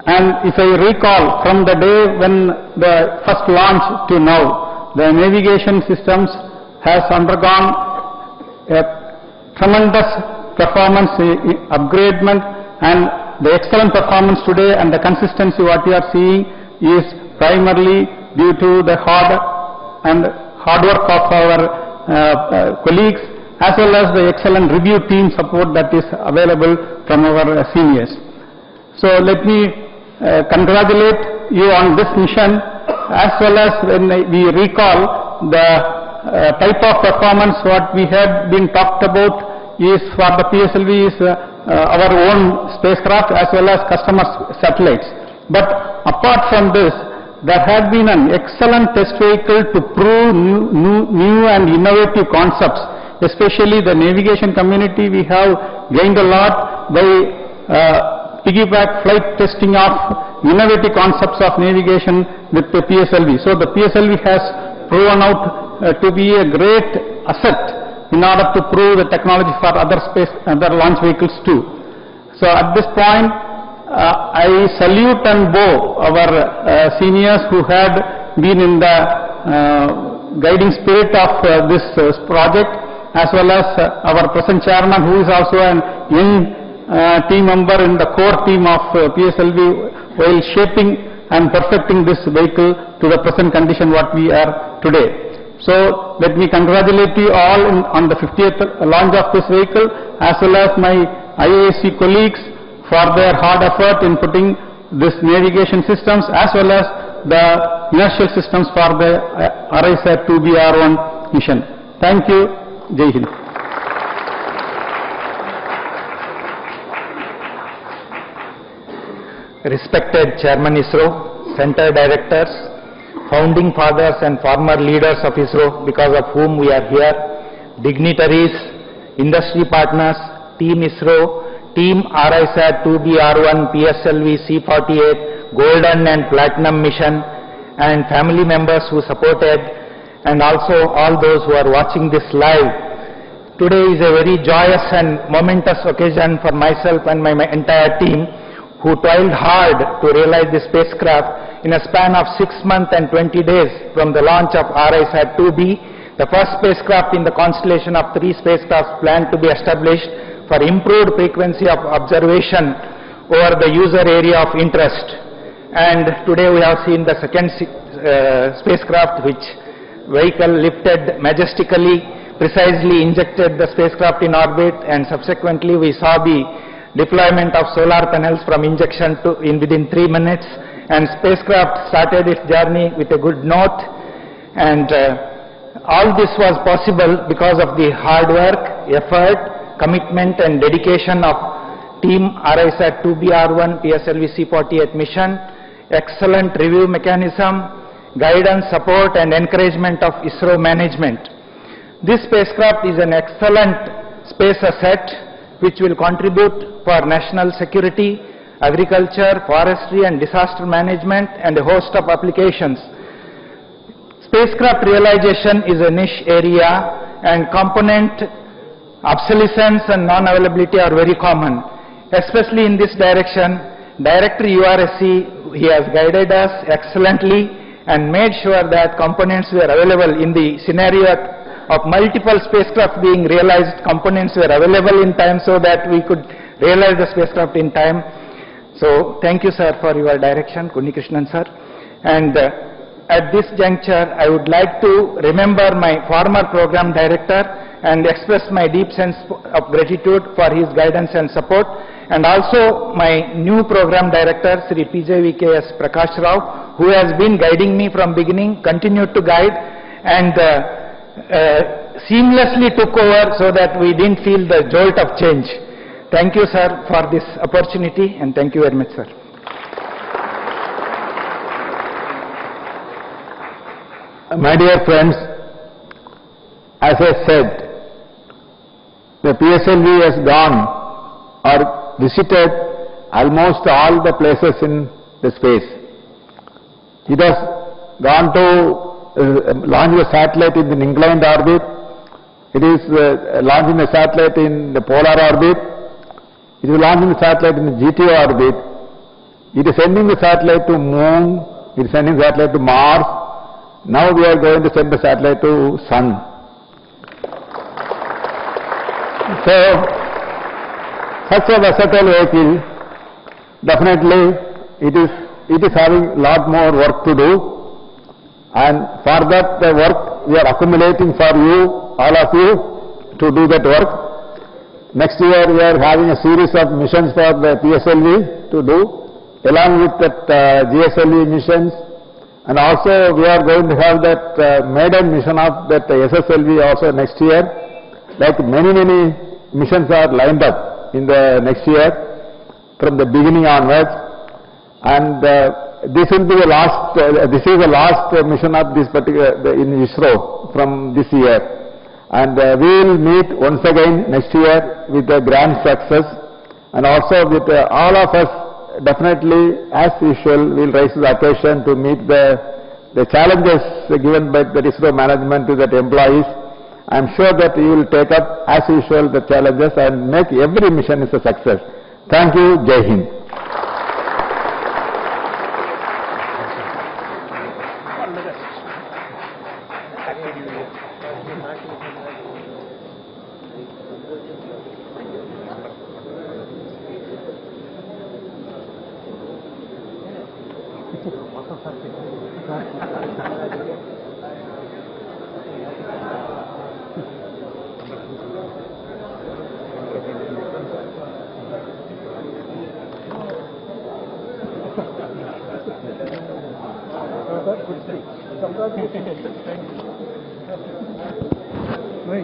And if I recall, from the day when the first launch to now, the navigation systems has undergone a tremendous performance upgradement, and the excellent performance today and the consistency what we are seeing is primarily due to the hard work of our colleagues, as well as the excellent review team support that is available from our seniors. So let me congratulate you on this mission, as well as when we recall the type of performance what we had been talked about is for the PSLV is our own spacecraft as well as customer satellites. But apart from this, there had been an excellent test vehicle to prove new and innovative concepts. Especially the navigation community, we have gained a lot by piggyback flight testing of innovative concepts of navigation with the PSLV. So the PSLV has proven out to be a great asset in order to prove the technology for other launch vehicles too. So at this point, I salute and bow our seniors who had been in the guiding spirit of this project, as well as our present chairman, who is also an young team member in the core team of PSLV, while shaping and perfecting this vehicle to the present condition what we are today. So let me congratulate you all on the 50th launch of this vehicle, as well as my IASC colleagues for their hard effort in putting this navigation systems as well as the inertial systems for the ARISAT-2BR1 mission. Thank you. Jai Hind. Respected Chairman ISRO, Center Directors, Founding Fathers and former leaders of ISRO, because of whom we are here, dignitaries, industry partners, Team ISRO, Team ARISAT-2BR1 PSLV-C48 Golden and Platinum mission, and family members who supported, and also all those who are watching this live. Today is a very joyous and momentous occasion for myself and my entire team, who toiled hard to realize the spacecraft in a span of 6 months and 20 days from the launch of ARISAT-2B, the first spacecraft in the constellation of 3 spacecrafts planned to be established for improved frequency of observation over the user area of interest. And today we have seen the second spacecraft, which vehicle lifted majestically, precisely injected the spacecraft in orbit, and subsequently we saw the deployment of solar panels from injection to within 3 minutes, and spacecraft started its journey with a good note. And all this was possible because of the hard work, effort, commitment and dedication of Team ARISAT-2BR1 PSLV-C48 mission, excellent review mechanism, guidance, support and encouragement of ISRO management. This spacecraft is an excellent space asset which will contribute for national security, agriculture, forestry and disaster management and a host of applications. Spacecraft realization is a niche area, and component obsolescence and non-availability are very common. Especially in this direction, Director URSC, he has guided us excellently and made sure that components were available in the scenario of multiple spacecraft being realized. Components were available in time so that we could realize the spacecraft in time. So thank you, sir, for your direction, Kunni Krishnan sir. And at this juncture, I would like to remember my former program director and express my deep sense of gratitude for his guidance and support, and also my new program director, Sri PJVKS Prakash Rao, who has been guiding me from beginning, continued to guide, and seamlessly took over so that we didn't feel the jolt of change. Thank you, sir, for this opportunity, and thank you very much, sir. My dear friends, as I said, the PSLV has gone or visited almost all the places in the space. It has gone to launch a satellite in the inclined orbit. It is launching a satellite in the polar orbit. It is launching a satellite in the GTO orbit. It is sending the satellite to Moon. It is sending the satellite to Mars. Now we are going to send the satellite to Sun. So, such a versatile vehicle, definitely it is having a lot more work to do, and for that the work we are accumulating for you, all of you, to do that work. Next year we are having a series of missions for the PSLV to do, along with that GSLV missions, and also we are going to have that maiden mission of that SSLV also next year. Like many missions are lined up in the next year from the beginning onwards, and this will be the last. This is the last mission of this particular in ISRO from this year, and we will meet once again next year with a grand success, and also with all of us definitely as usual will rise to the occasion to meet the challenges given by the ISRO management to the employees. I am sure that you will take up as usual the challenges and make every mission is a success. Thank you. Jai Hind. नहीं